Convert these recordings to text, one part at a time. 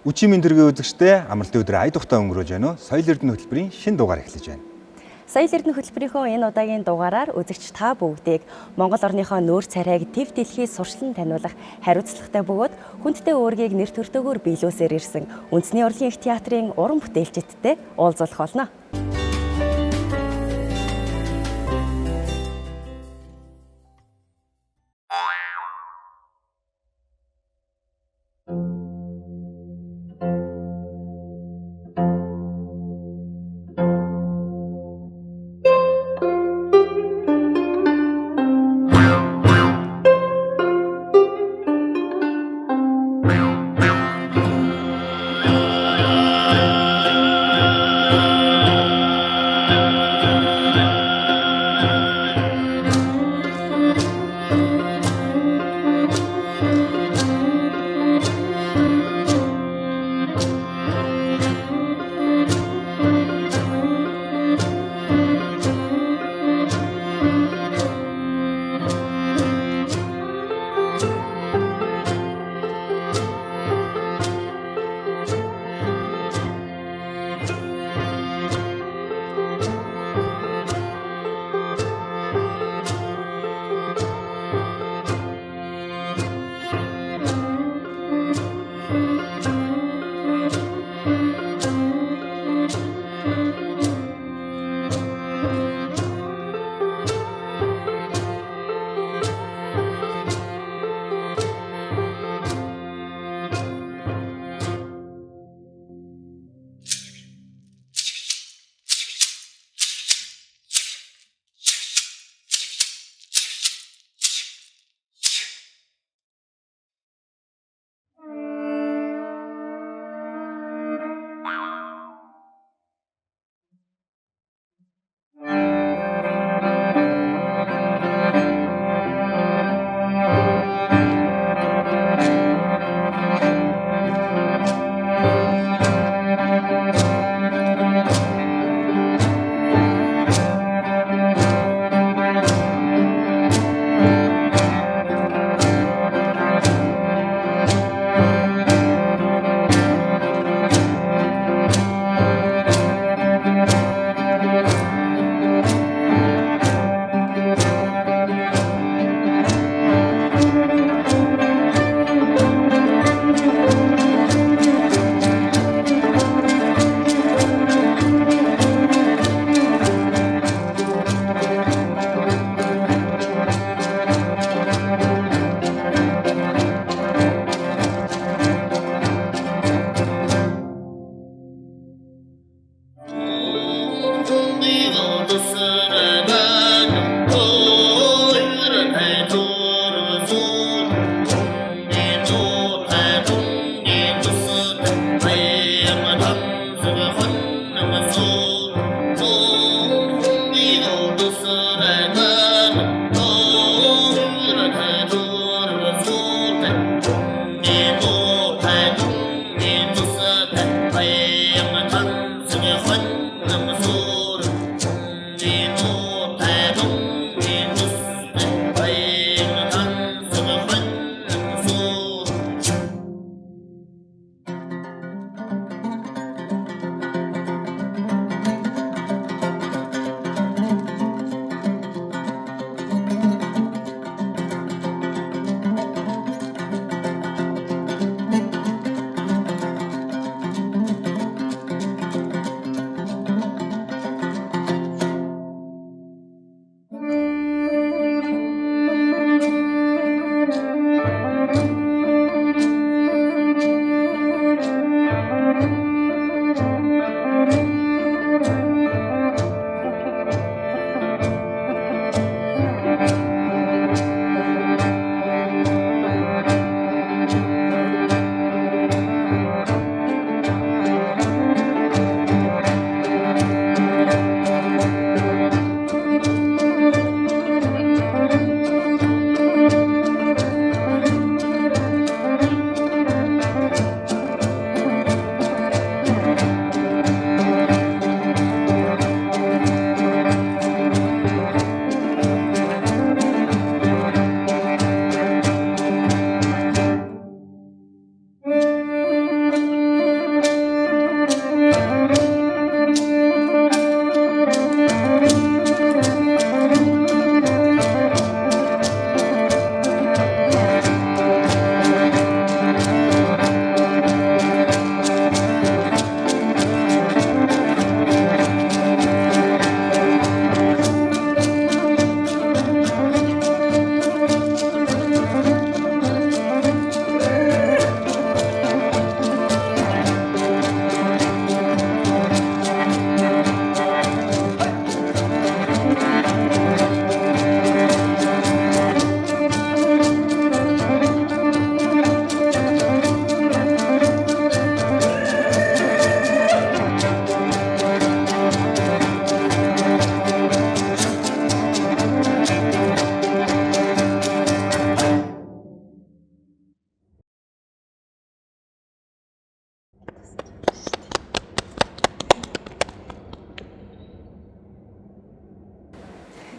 Үчи мэндэргийн үзэгчдээ амралтын өдрөө ая тухтай өнгөрөөж байна уу? Соёл эрдэнэ хөтөлбөрийн шинэ дугаар эхэлж байна. Соёл эрдэнэ хөтөлбөрийнхөө энэ удаагийн дугаараар үзэгч та бүгдийг Монгол орныхоо нүүр царайг төв дэлхийд сурчлан таниулах хариуцлагатай бөгөөд хүндтэй уургийг нэр төртөөгөөр биелүүлсээр ирсэн үндэсний урлагийн их театрын уран бүтээлчидтэй уулзах болно.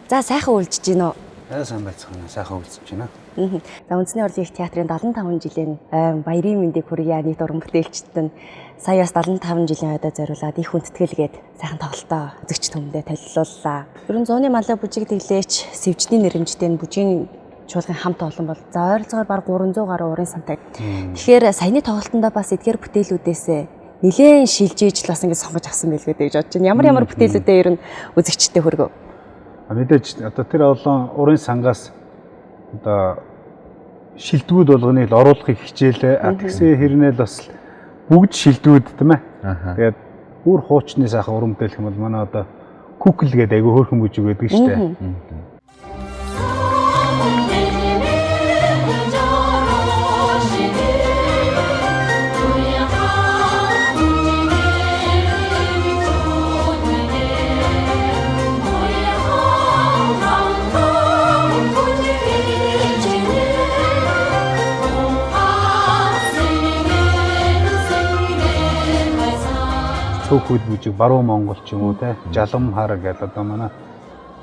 За сайхан үйлчж гинөө. Сайн байцгаана. Сайхан үйлчж байна. За Үндэсний урлагийн их театрын 75 жилийн баярын мэндийг хүргье нийт уран бүтээлчд нь саяас 75 жилийн ойдоо зориулаад их хүндэтгэлгээд сайхан тоглолтоо үзэгч түмэндээ танилцууллаа. Ер нь зууны малай бүжиг тэглээч сэвжний нэрэмжтэй бүжгийн чуулган хамт олон бол за ойролцоогоор баг 300 гаруй урын сантай. Тэгэхээр саяны тоглолтондоо бас эдгээр бүтээлүүдээс нэлээд шилжиж л бас ингэ сонгож авсан байлгүй гэж бодож байна. Ямар бүтээлүүдээ ер нь үзэгчтэй хүргэв. Мэдээж одоо тэр олон урын сангаас одоо шилдэгүүд болгоныг л оруулахыг хичээлээ. Тэгсэн хэрнээл бас бүгд шилдэгүүд тийм ээ. Тэгээд бүр хуучны сайхан уран бүтээл юм бол манай одоо Кукл гэдэг айгүй хөөрхөн бүжиг байдаг шүү дээ. Цөөхөл бүжиг баруун Монгол ч юм уу те жалам хар гэдэг одоо манай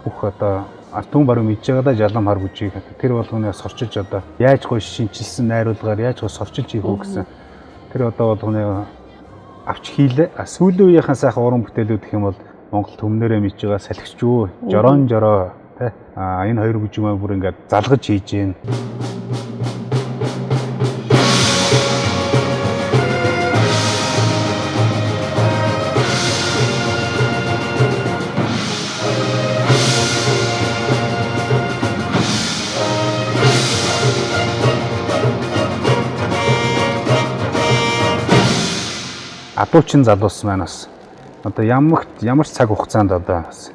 бүх одоо ард түмэн баруун мэдж байгаа да жалам хар бүжиг тэр болгоныг сорчилж одоо яаж гоо шинчилсэн найруулгаар яаж гоо сорчилж хийх үү гэсэн тэр одоо болгоныг авч хийлээ. Сүүлийн үеийнхэн сайхан уран бүтээлүүд гэх юм бол Монгол төмнөрөө мэдж байгаа салхичгүй жорон жороо те энэ хоёр бүжиг маань бүр ингээд залгаж хийж гин. Адуучин залуус маань бас одоо ямар ч цаг хугацаанд одоо бас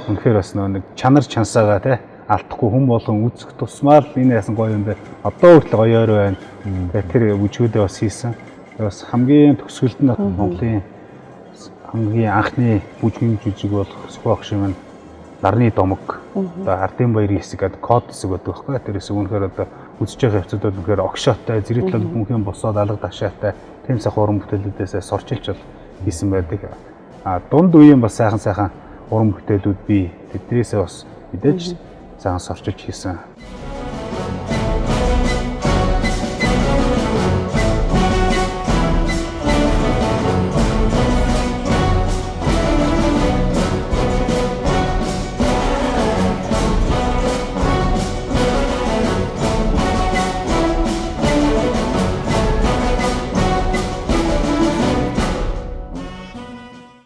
үнэхээр бас нэг чанар чансаагаа те алдахгүй хүн болгон үзэх тусмаар энэ яасан гоё юм бэ. Одоо хүртэл гоёор байна. Тэгээд тэр бүжгүүдээ бас хийсэн. Бас хамгийн төгсгөлд нь Монголын хамгийн анхны бүжгийн жүжиг бол Сүхбаатар шимэн нарны домог. Одоо ардын баярын хэсэг гэдэг код хэсэг байдаг байхгүй. Тэрээс үнэхээр одоо үзэж байгаа хэвчүүд үнэхээр огшоотой, зэрэг талд бүхэн босоод алга ташаатай тийм сайхан уран бүтээлүүдээс сорчилж хийсэн байдаг. Дунд үеийн бас сайхан уран бүтээлүүд би тэднээсээ бас мэдээж сайхан сорчилж хийсэн.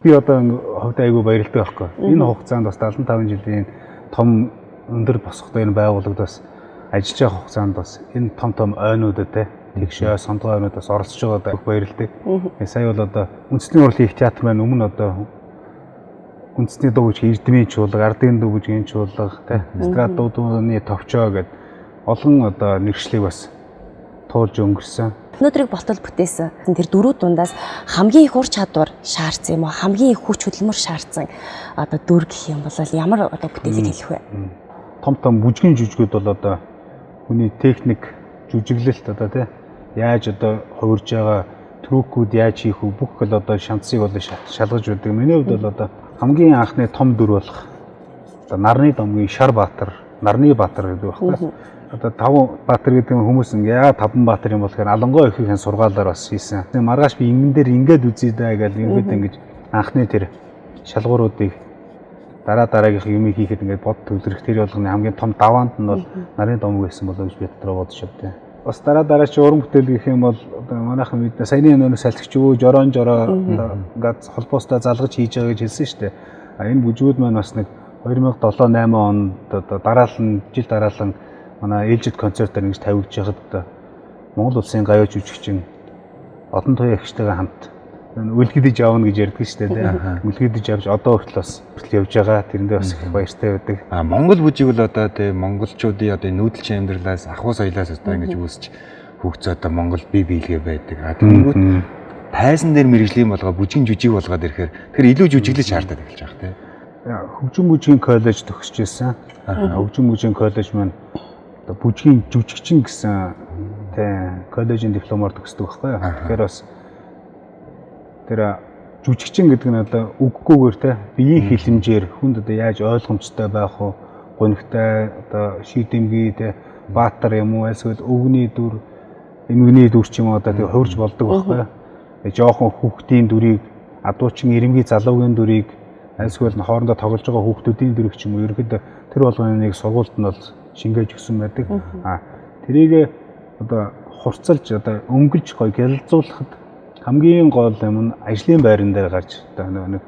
Би одоо хувьдаа айгүй баярлалтай байхгүй. Энэ хугацаанд бас 75 жилийн том өндөр босготой энэ байгууллагад бас ажиллаж байгаа хугацаанд бас энэ том ойнуудад те тэгшээ сондгоо ойнуудаас оролцож байгаад их баярлалтай. Сая бол одоо Үндэсний урлагийн их театр маань өмнө одоо үндэсний дуу бүжгийн эрдмийн чуулга, ардын дуу бүжгийн чуулга те эстрад дуудууны товчоо гэдэг олон одоо нэршлиг бас туулж өнгөрсөн. Өнөөдрийг болтол бүтээсэн. Тэр дөрвүүд дундаас хамгийн их ур чадвар шаардсан юм уу? Хамгийн их хүч хөдөлмөр шаардсан одоо дүр гэх юм бол ямар одоо бүтээлийг хэлэх вэ? Том бүжгийн жүжигүүд бол одоо хүний техник жүжиглэлт одоо тий яаж одоо хувирж байгаа трюкүүд яаж хийх вэ? Бүх л одоо шанцыг бол шалгаж байдаг. Миний хувьд бол одоо хамгийн анхны том дүр болох одоо нарны домгийн Шар Баатар, Нарны Баатар гэдэг байхгүй. Одоо 5 баатар гэдэг нь хүмүүс яа 5 баатар юм болохоор Алангой ихийн сургаалаар бас хийсэн. Маргааш би ингэн дээр ингээд үзье даа гэж ингээд ингэж анхны тэр шалгууруудыг дараагийнх юм хийхэд ингээд бод төвлөрөх тэр болгоны хамгийн том даваанд нь бол Нарны домог байсан болоо гэж би дотроо бодож байна. Бас дараа чи уран бүтээл гэх юм бол одоо манайхан мэднэ саяны өнөө салхичгүй жорон ингээд холбоостой залгаж хийж байгаа гэж хэлсэн шүү дээ. Энэ бүжгүүд маань бас нэг 2007-8 онд одоо жил дараалан манай ээлжид концертаар ингэж тавигдж байхад Монгол улсын гавьяа жүжигчин одон туяа эгчтэйгээ хамт үлгэдэж явна гэж ярьдаг шүү дээ. Үлгэдэж явж одоо хүртэл бас явж байгаа. Тэрэндээ бас их баяртай байдаг. Монгол бүжиг бол одоо тийм монголчуудын одоо нүүдэлчин амьдралаас ахуй соёлоос одоо ингэж үүсч хөгжөө одоо Монгол бие биелгээ байдаг. Тэнгүүд тайзан дээр мэрэгжлийн болгоо бүжгийн жүжиг болгоод ирэхээр тэр илүү жүжиглэж шаардаад эхэлж байгаа тийм. Хөгжим бүжгийн коллеж төгсөж ирсэн. Хөгжим бүжгийн коллеж маань бүжгийн жүжигчин гэсэн коллежийн дипломоор төгсдөг байхгүй юу. Тэгэхээр бас тэр жүжигчин гэдэг нь одоо үггүйгээр биеийн хилэмжээр хүнд одоо яаж ойлгомжтой байх вэ? гонигтай одоо шийдэмгий те баатар юм уу эсвэл өвгний дүр эмгэгний дүр ч юм уу одоо тэг хувирж болдог байхгүй. Жоохон хүүхдийн дүрийг адуучин ирэмгийн залуугийн дүрийг эсвэл хоорондоо тоглож байгаа хүүхдүүдийн дүрийг ч юм уу ерөөдөө тэр болгоныг сургуульд нь бол шингээж өгсөн байдаг. Тэрийг одоо хурцлж одоо өнгөлж гоё гялалзуулахад хамгийн гол юм нь ажлын байран дээр гарч одоо нэг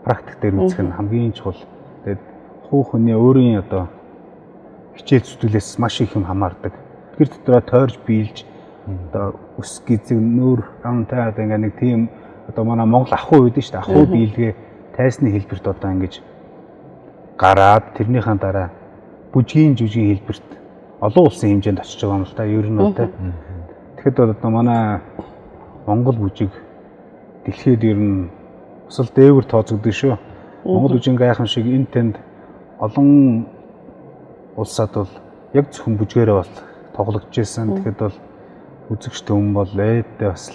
практик дээр үзэх нь хамгийн чухал. Тэгээд хуу хүний өөрийн одоо хичээл зүтгэлээс маш их юм хамаардаг. Тэр дотроо тойрж биелж одоо ус гизэг нүүр амтай одоо ингээ нэг тийм одоо манай Монгол ахуй үүдэн шүү дээ. Ахуй биелгээ тайсны хэлбэрт одоо ингэж гараад тэрнийхэн дараа бүжгийн жүжигийн хэлбэрт олон улсын хэмжээнд очиж байгаа юм л та ер нь бол тэ. Тэгэхэд бол одоо манай Монгол бүжиг дэлхийд ер нь усал дээвэр тооцогдсон шүү. Монгол бүжгийн гайхамшиг энэ тэнд олон улсад бол яг зөвхөн бүжгээрээ бол тоглогдож байсан. Тэгэхэд бол үзэгч төмөн бол ээдээ бас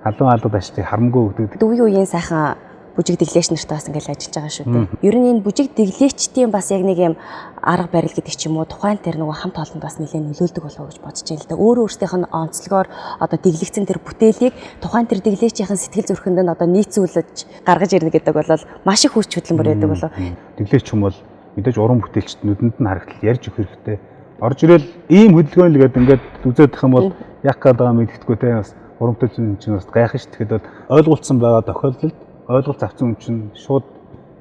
халуун алгад ажлыг харамгүй өгдөг. Үе үеийн сайхан бүжиг дэглээч нартай бас ингээл ажиллаж байгаа шүү дээ. Ер нь энэ бүжиг дэглээчдийн бас яг нэг юм арга барил гэдэг ч юм уу тухайн тэр нөгөө хамт олонд бас нэлээд нөлөөлдөг болов уу гэж бодож байна л да. Өөрөө өөрсдийнх нь онцлогоор одоо дэглэгдсэн тэр бүтээлийг тухайн тэр дэглээчийн сэтгэл зүрхэнд нь одоо нийцүүлж гаргаж ирнэ гэдэг бол маш их хүч хөдөлмөр байдаг болов. Дэглээч юм бол мэдээж уран бүтээлчд нүдэнд нь харагдал ярьж өгөх хэрэгтэй. Орж ирэл ийм хөдөлгөөн л гэдэг ингээд үзээд их юм бол яг гэдэг мэддэхгүй те бас уран бүтээлчийн чинь бас гайхаж. Тэгэхэд бол ойлголцсон байгаа тохиолдолд ойлголт авсан хүн чинь шууд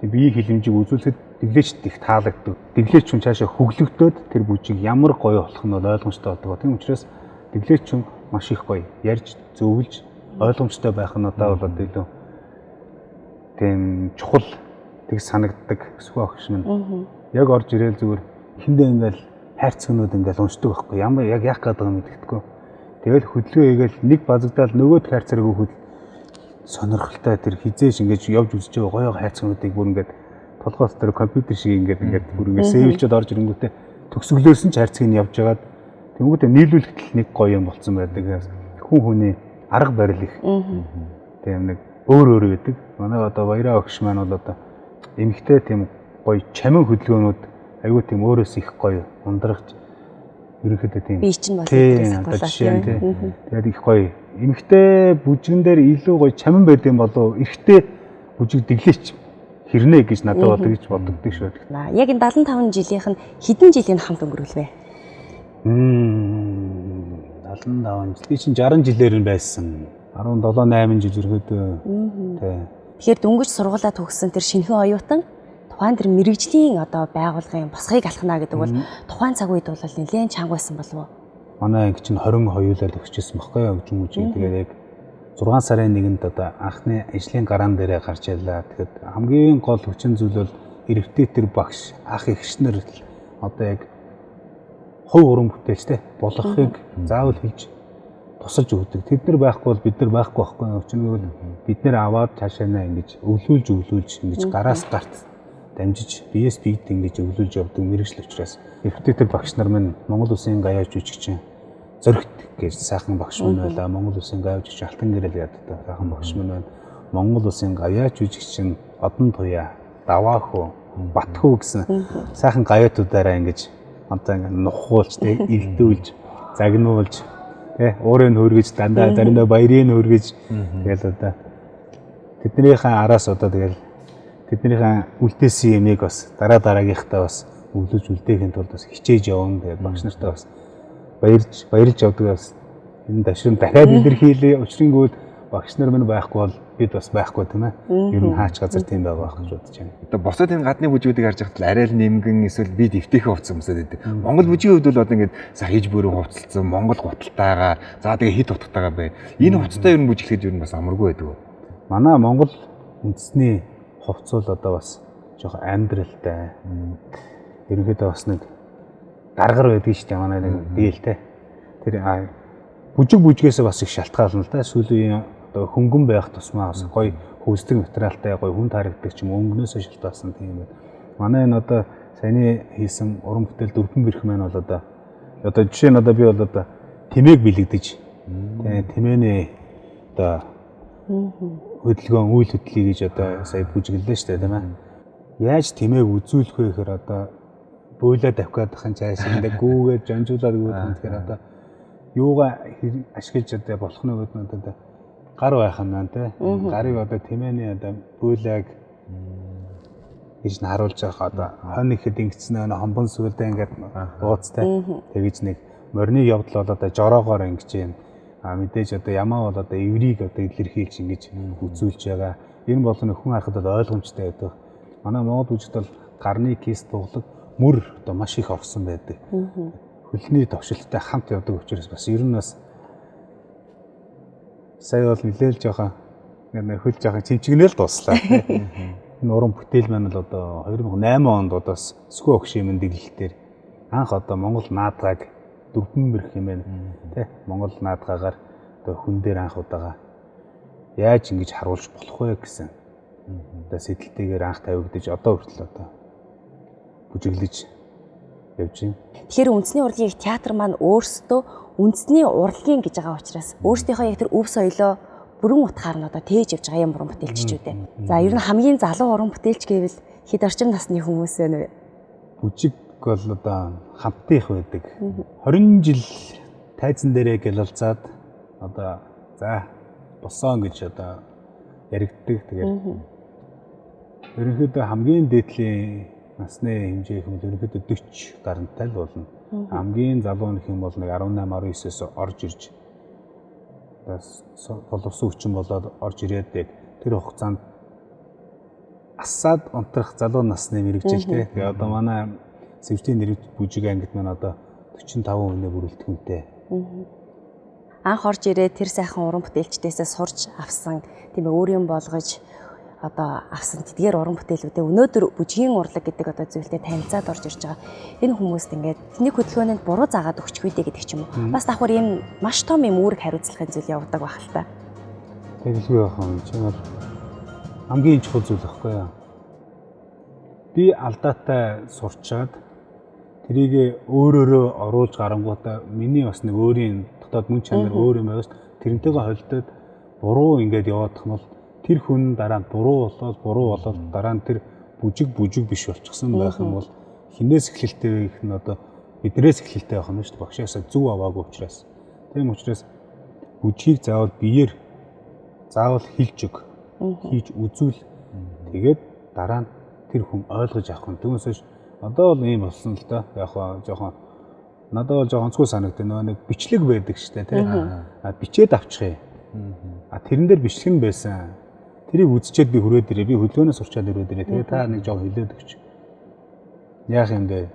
биеийн хилэмжийг үзүүлэхэд дэглээчд их таалагддаг. Дэглээч хүн цаашаа хөглөгдөөд тэр бүжиг ямар гоё болох нь бол ойлгомжтой болдог. Тийм учраас дэглээч хүн маш их гоё ярьж зөвлөж ойлгомжтой байх нь одоо бол илүү тийм чухал тэг санагддаг эсвэл агш минь. Яг орж ирээл зүгээр эхэндээ ингээл хайрцагнууд ингээл уншдаг байхгүй. Ямар яг яах гэдэг юм мэддэхгүй. Тэгэл хөдөлгөөн хийгээл нэг базагдаал нөгөөд хайрцаг өгөхөд сонирхолтой тэр хизээш ингэж явж үзэж байгаа гоё хайрцагнуудыг бүр ингээд толгоос тэр компьютер шиг ингээд бүр ингээд сэвэлчэд орж ирэнгүүтээ төгсгөлөөс нь ч хайрцгийг нь явж байгаад тэнгүүтээ нийлүүлэхэд л нэг гоё юм болсон байдаг. Хүн хүний арга барил их тийм нэг өөр байдаг. Манай одоо Баяраа огш маань бол одоо эмэгтэй тийм гоё чамин хөдөлгөөнүүд аюу тийм өөрөөс их гоё ундрагч ерөнхийдөө тийм би чинь бол тэгээд их гоё эмэгтэй бүжгэн дээр илүү гоё чамин байд юм болов эрэгтэй бүжиг дэглээч хэрнэ гэж надад бодог гэж боддог шүү. Яг энэ 75 жилийнх нь хэдэн жилийн хамт өнгөрүүлвэ? 75 жил. Би чинь 60 жилээр нь байсан. 17 8 жил ерөөдөө. Тий. Тэгэхээр дөнгөж сургуулаа төгссөн тэр шинэхэн оюутан тухайн тэр мэрэгжлийн одоо байгууллагын босхийг алхна гэдэг бол тухайн цаг үед бол нэлээд чанга байсан болов уу? Манай анги чинь 22-аар төгсчихсэн баггүй юу гэж юм. Тэгээд яг 6 сарын 1-нд одоо анхны ажлын гараан дээрээ гарч яллаа. Тэгэхэд хамгийн гол хүчин зүйл бол эрэгтэй тэр багш ах эгчнэр одоо яг хувь уран бүтээлчтэй болохыг заавал хийж тусалж өгдөг. Тэд нар байхгүй бол бид нар байхгүй байхгүй. Учир нь бол бид нар аваад цаашаанаа ингэж өвлүүлж ингэж гараас гарт дамжиж биеэс биед ингэж өвлүүлж явдаг мэрэгжил учраас эрэгтэй тэр багш нар минь Монгол Улсын гаяа жүжигчин Зоригт гэж сайхан багш минь байлаа. Монгол Улсын гаяа жүжигч Алтан гэрэл яддаг сайхан багш минь байна. Монгол Улсын гаяа жүжигчин Одон Туяа, Даваахуу, Батхүү гэсэн сайхан гаяатуудаараа ингэж одоо ингэ нухуулж тэ илдүүлж загнуулж тэ уурыг хөргөж дандаа заримдаа баярыг хөргөж тэгэл одоо тэднийхээ араас одоо тэгэл тэднийхээ үлдээсэн юмыг бас дараагийнхтаа бас өвлөж үлдээхийн тулд бас хичээж явна. Тэгээд багш нартай бас баярлж явдаг бас энэ дашин дахиад илэрхийлээ. Учрынгүүд багш нар минь байхгүй бол бид бас байхгүй тийм ээ. Ер нь хаач газар тийм байгаа байх гэж бодож байна. Одоо босоод энэ гадны бүжгүүдийг харж байхад арай л нэмгэн эсвэл бид эвтэйхэн хувцсан юмсад байдаг. Монгол бүжгийн хувьд бол одоо ингээд сахиж бүрэн хувцалсан Монгол гуталтайгаа за тэгээ хит утгатайгаа бай. Энэ хувцтай ер нь бүжиглэхэд ер нь бас амаргүй байдаг. Манай Монгол үндэсний хувц бол одоо бас жоохон амьдралтай. Ерөнхийдөө бас нэг даргар байдаг шүү дээ. Манай нэг дийлтэй. Тэр бүжгээс бас их шалтгаална л да. Сүүлийн одоо хөнгөн байх тусмаа бас гоё хөөсдөг материалтай гоё хүн харагддаг ч юм өнгнөөсөө шалтгаалсан тийм байна. Манай энэ одоо саяны хийсэн уран бүтээл дөрвөн бэрх маань бол одоо жишээ нь одоо би бол одоо тэмээг бэлэгдэж тэмээний одоо хөдөлгөөн үйл хөдлөе гэж одоо сая бүжиглээ шүү дээ тийм ээ. Яаж тэмээг үзүүлэх вэ гэхээр одоо бөөлөө давхиад ахын цааш ингээ гүүгээд жонжуулаад гүйдэг юм. Тэгэхээр одоо юугаа ашиглаж одоо болох нь гэдэг нь одоо гар байх юм байна те. Гарыг одоо тэмээний одоо бөөлөг гэж нь харуулж байгаа одоо хонь ихэд ингэсэн нөө хомбон сүлдээ ингээд ууцтай. Тэгэж нэг морины явдал бол одоо жороогоор ингэж юм. Мэдээж одоо ямаа бол одоо эврийг одоо илэрхийлж ингэж үзүүлж байгаа. Энэ бол хүн харахад бол ойлгомжтой байдаг. Манай Монгол үжид бол гарны кист дуглаг мөр одоо маш их орсон байдаг. Хөлний товшилттай хамт явдаг учраас бас ер нь бас сая бол нэлээл жоохон хөл жоохон чимчгнээл дуслаа. Энэ уран бүтээл маань л одоо 2008 онд одоо Сүхбаатар огшийн дэглэлтээр анх одоо Монгол наадгааг дөрвөн мөрх юм байна. Тэ Монгол наадгаагаар одоо хүн дээр анх удаага яаж ингэж харуулж болох вэ гэсэн одоо сэдэлтэйгээр анх тавигдаж одоо хүртэл одоо бүжиглэж явж байна. Тэгэхээр үндэсний урлагийн театр маань өөрсдөө үндэсний урлагийн гэж байгаа учраас өөрсдийнхөө яг тэр өв соёлоо бүрэн утгаар нь одоо тээж явж байгаа юм уран бүтээлччүүд. За ер нь хамгийн залуу уран бүтээлч гэвэл хэд орчим насны хүмүүс вэ? Бүжиг бол одоо хамтынх байдаг. 20 жил тайзан дээрээ гэлэлцаад одоо за босон гэж одоо яригддаг. Тэгээд ерөнхийдөө хамгийн дээдлийн насны хэмжээ хүмүүс ерөнхийдөө 40 гарантай л болно. Хамгийн залуу нөх юм бол нэг 18 19-с орж ирж боловсон хүчин болоод орж ирээд тэр хугацаанд асаад унтрах залуу насны мэрэгжилтэй. Тэгээ одоо манай сэвжтийн нэр бүжиг ангид маань одоо 45 хүнээ бүрэлдэхүүнтэй. Анх орж ирээд тэр сайхан уран бүтээлчдээсээ сурч авсан тийм ээ өөрийн болгож одоо авсан тэдгээр уран бүтээлүүдээ өнөөдөр бүжгийн урлаг гэдэг одоо зүйлтэй танилцаад орж ирж байгаа. Энэ хүмүүст ингээд тэний хөдөлгөөнд буруу заагаад өгчихгүй дээ гэдэг ч юм уу. Бас давхар энэ маш том юм үүрэг хариуцлагын зүйл явдаг байх л та. Тэгэлгүй байх юм чинь бол хамгийн чухал зүйл байхгүй юу? Би алдаатай сурчаад тэрийг өөрөөрөө оруулж гарангуудаа миний бас нэг өөрийн дотоод мөн чанар өөр юм байгаас тэрнтэйгээ холдоод буруу ингээд яваадах нь бол тэр хүн дараа нь буруу болоод дараа нь тэр бүжиг биш болчихсон байх юм бол хинээс эхлэлтэй их нь одоо биднээс эхлэлтэй байх юм шүү дээ. Багшаасаа зөв аваагүй учраас. Тийм учраас бүжгийг заавал биеэр заавал хийж өг. Хийж үзүүл. Тэгээд дараа нь тэр хүн ойлгож авах нь. Түүнээс одоо бол ийм болсон л да. Яг жоохон надад бол жоохон онцгой санагдав. Нэг бичлэг байдаг шүү дээ, тийм. Бичээд авчих юм. Тэрэн дээр бичлэг нь байсан. Тэрийг үзчихэд би хүрээд ирээ. Би хөдөлгөөнөөс сурчаад ирээд ирээ. Тэгээ та нэг жоо хэлээд өгч. Яах юм бэ?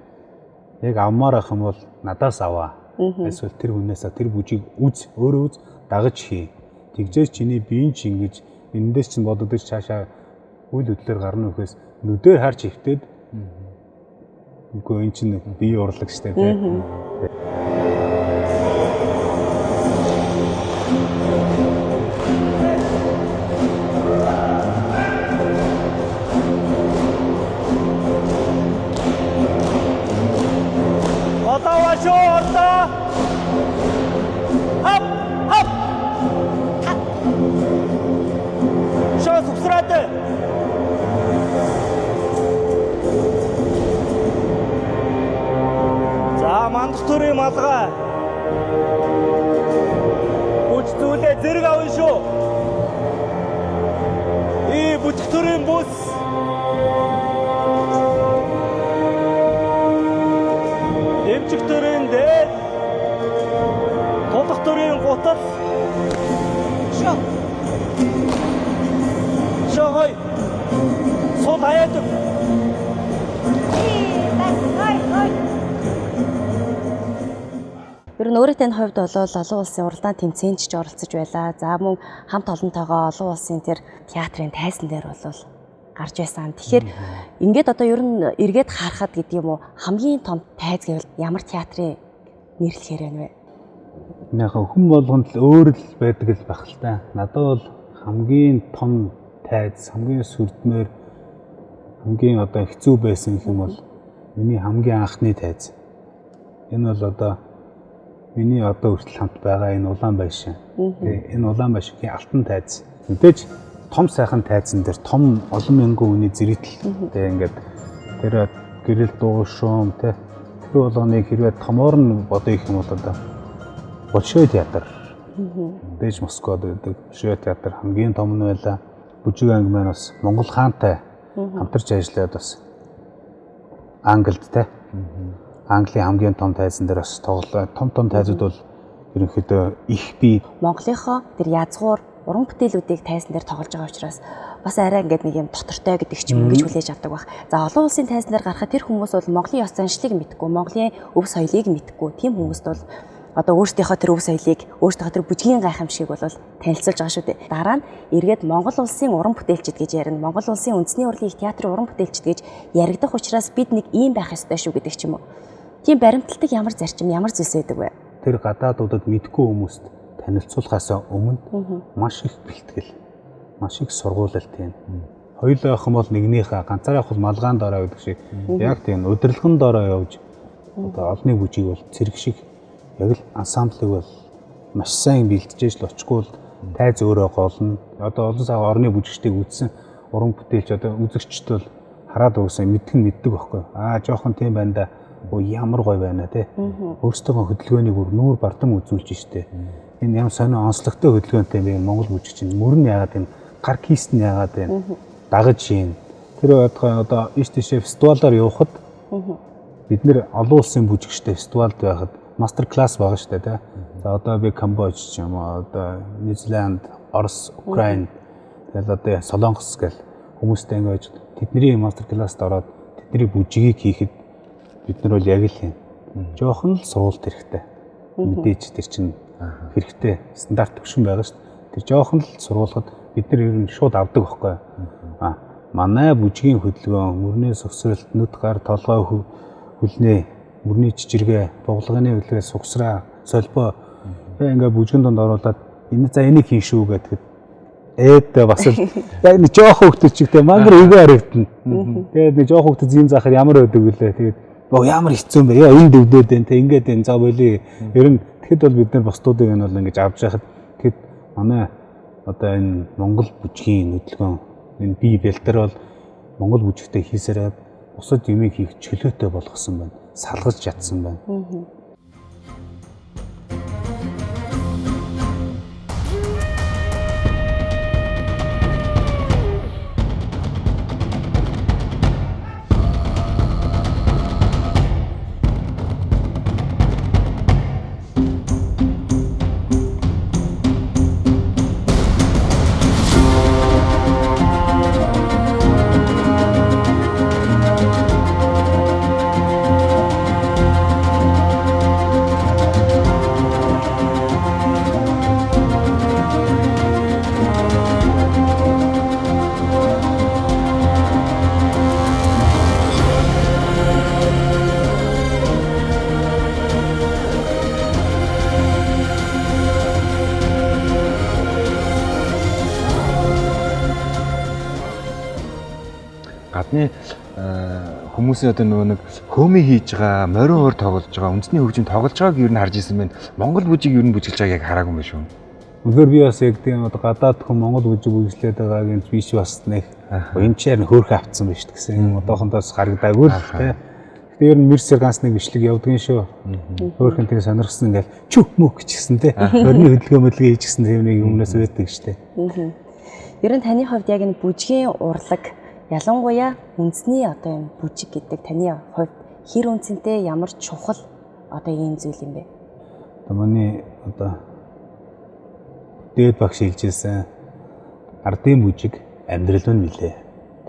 Яг авмаар ах юм бол надаас аваа. Эсвэл тэр хүнээс тэр бүжиг өөрөө үз дагаж хий. Тэгжээс чиний биеийн чинь ингэж эндээс чинь бодогдож цаашаа үйл хөдлөлөөр гарна гэхээс нүдээр харж хөвтөд. Үгүй эн чинь бие урлаг штэ тий. Мандахтурын малгай. Бүч зүйлээ зэрэг авна шүү. Бүтгэрийн бус. Эмчигтөрийн дээд. Тулхтөрийн гутал. Шохой. Сул хаяад. Ер нь өөрөө тань хувьд бол олон улсын уралдаан тэмцээнд ч оролцож байлаа. За мөн хамт олонтойгоо олон улсын тэр театрын тайзан дээр бол гарч байсан. Тэгэхээр ингээд одоо ер нь эргээд харахад гэдэг юм уу хамгийн том тайз гэвэл ямар театрын нэрлэхээр байна вэ? Яг хүн болгонд л өөр л байдаг л байх л та. Надад бол хамгийн том тайз, хамгийн сүрдмээр, хамгийн одоо хэцүү байсан юм бол миний хамгийн анхны тайз. Энэ бол одоо миний одоо хүртэл хамт байгаа энэ улаан байшин. Энэ улаан байшингийн алтан тайз. Мэдээж том сайхан тайзан дээр том олон мянган хүний зэрэгтэл ингээд тэр гэрэл дуу шуум тэ тэр болгоныг хэрвээ томоор нь бодё их юм бол одоо Большой театр. Дэж Москвад байдаг Большой театр хамгийн том нь байлаа. Бүжиг анги маань бас Монгол хаантай хамтарч ажиллаад бас Англид тэ. Английн хамгийн том тайзан дээр бас тоглоо. Том тайзууд бол ерөнхийдөө их бий. Монголынхоо тэр язгуур уран бүтээлүүдийг тайзан дээр тоглож байгаа учраас бас арай ингээд нэг юм дотортой гэдэг ч юм ингэж хүлээж авдаг байх. За олон улсын тайзан дээр гарахад тэр хүмүүс бол Монголын ёс заншлыг мэдгүй, Монголын өв соёлыг мэдгүй. Тийм хүмүүст бол одоо өөрсдийнхөө тэр өв соёлыг, өөрсдийнхөө тэр бүжгийн гайхамшигыг бол танилцуулж байгаа шүү дээ. Дараа нь эргээд Монгол улсын уран бүтээлчид гэж ярина. Монгол улсын үндэсний урлагийн их театрын уран бүтээлчид гэж яригдах учраас бид нэг ийм байх ёстой шүү гэдэг ч юм уу. Тийм баримталтыг ямар зарчим, ямар зүйлс байдаг вэ? Тэр гадаадуудад мэдгүй хүмүүст танилцуулахаас өмнө маш их бэлтгэл, маш их сургуулалт юм. Хоёулаа охин бол нэгнийхээ ганцаараа явах малгаан дорой гэдэг шиг яг тийм удирдлагын дорой явж одоо олонний бүжиг бол цэрэг шиг яг л ансамблыг бол маш сайн бэлтжээж л очихгүй л тайз өөрөө голно. Одоо олон цаг орны бүжигчдийг үзсэн уран бүтээлч одоо үзэгчд бол хараад уусаа мэддэг байхгүй. Жоохон тийм байна да. Ямар гоё байна те. Өөрсдөө хөдөлгөөнийг бүр нүүр бардам үзүүлж штэ. Энэ ямар сонио онцлогтой хөдөлгөөнтэй юм Монгол бүжигч нь мөрн яагаад юм гар кист нь яагаад юм дагаж юм. Тэр одоо ийш тийшээ фестивалаар явхад бид нэр олон улсын бүжигчтэй фестивалд байхад мастер класс байгаа штэ те. За одоо би Камбож ч юм уу одоо Нидерланд, Орос, Украин тэгэл одоо Солонгос гэл хүмүүстэй ингэж тэдний мастер класст ороод тэдний бүжигийг хийхэд бид нар бол яг л юм. Жохон л сурвалт хэрэгтэй. Мэдээж тэр чинь хэрэгтэй стандарт төвшин байгаа шүү дээ. Тэр жохон л сурвалгад бид нар ер нь шууд авдаг байхгүй. Манай бүжгийн хөдөлгөөн мөрнөөс өсрөлт нүд гар толгой хөлнөө мөрний жижиргээ дуглагын хөдөлгөөс сугсраа солбоо ингээ бүжгэн донд оруулаад энийг хийн шүү гэдэг бас л яг нэг жоох хөвгтөч чигтэй мангар өгөө харагдана. Тэгээд нэг жоох хөвгтөц зин заахаар ямар байдаг вүлээ. Тэгээд ямар хэцүү юм бэ? Яа энэ дөвдөд байна те ингээд энэ за болий. Ер нь тэгэхэд бол бид нар бусдуудыг энэ бол ингэж авч яхад тэгэхэд манай одоо энэ Монгол бүжгийн хөдөлгөөн энэ бие бэлтэр бол Монгол бүжигтэй хийсээрээ бусад юмыг хийх чөлөөтэй болгосон байна. Салгаж чадсан байна. Гадны хүмүүсийн одоо нөгөө нэг хөөмий хийж байгаа, морин хор тоглож байгаа, үндэсний хөгжим тоглож байгааг юу н харж ирсэн байна. Монгол бүжиг юу н бүжиглж байгааг яг хараагүй юм байна шүү. Үнэхээр би бас яг тийм одоо гадаад хүн Монгол бүжиг бүжиглээд байгааг энэ биш бас нэг энэ ч ярь хөөрхөн автсан байж гэсэн. Одоохондоос харагдаагүй л тэ. Гэтэ ер нь Мерсер ганцны бичлэг явдгийн шүү. Хөөрхөн тэгээ сонирхсан ингээл чүх мөх гэжсэн тэ. Орны хөдөлгөөн хийчихсэн тийм нэг өмнөөс байдаг штэ. Ер нь таны хувьд яг энэ бүжгийн урлаг ялангуяа үндэсний одоо юм бүжиг гэдэг таны хувьд хэр үнцэнтэй ямар чухал одоо ийм зүйл юм бэ? Одоо миний одоо дээд багш хэлжсэн ардын бүжиг амьдрал нь билээ.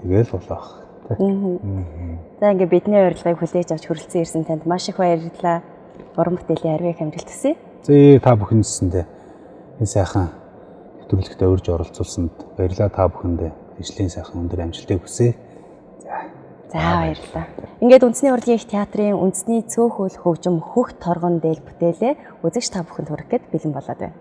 Тэгэл болоох. За ингээ бидний урилгыг хүлээж авч хүрэлцэн ирсэн танд маш их баярлалаа. Уран бүтээлийн арвиг амжилт хүсье. Зээ та бүхэндээ энэ сайхан нэвтрүүлэгтээ урьж оролцуулсанд баярлалаа та бүхэндээ. Ижлийн сайхан өндөр амжилтыг хүсье. За баярлалаа. Ингээд үндэсний урлагийн их театрын үндэсний цөөхөл хөгжим хөх торгон дээл бүтээлээ үзэгч та бүхэнд хүргэхэд бэлэн болоод байна.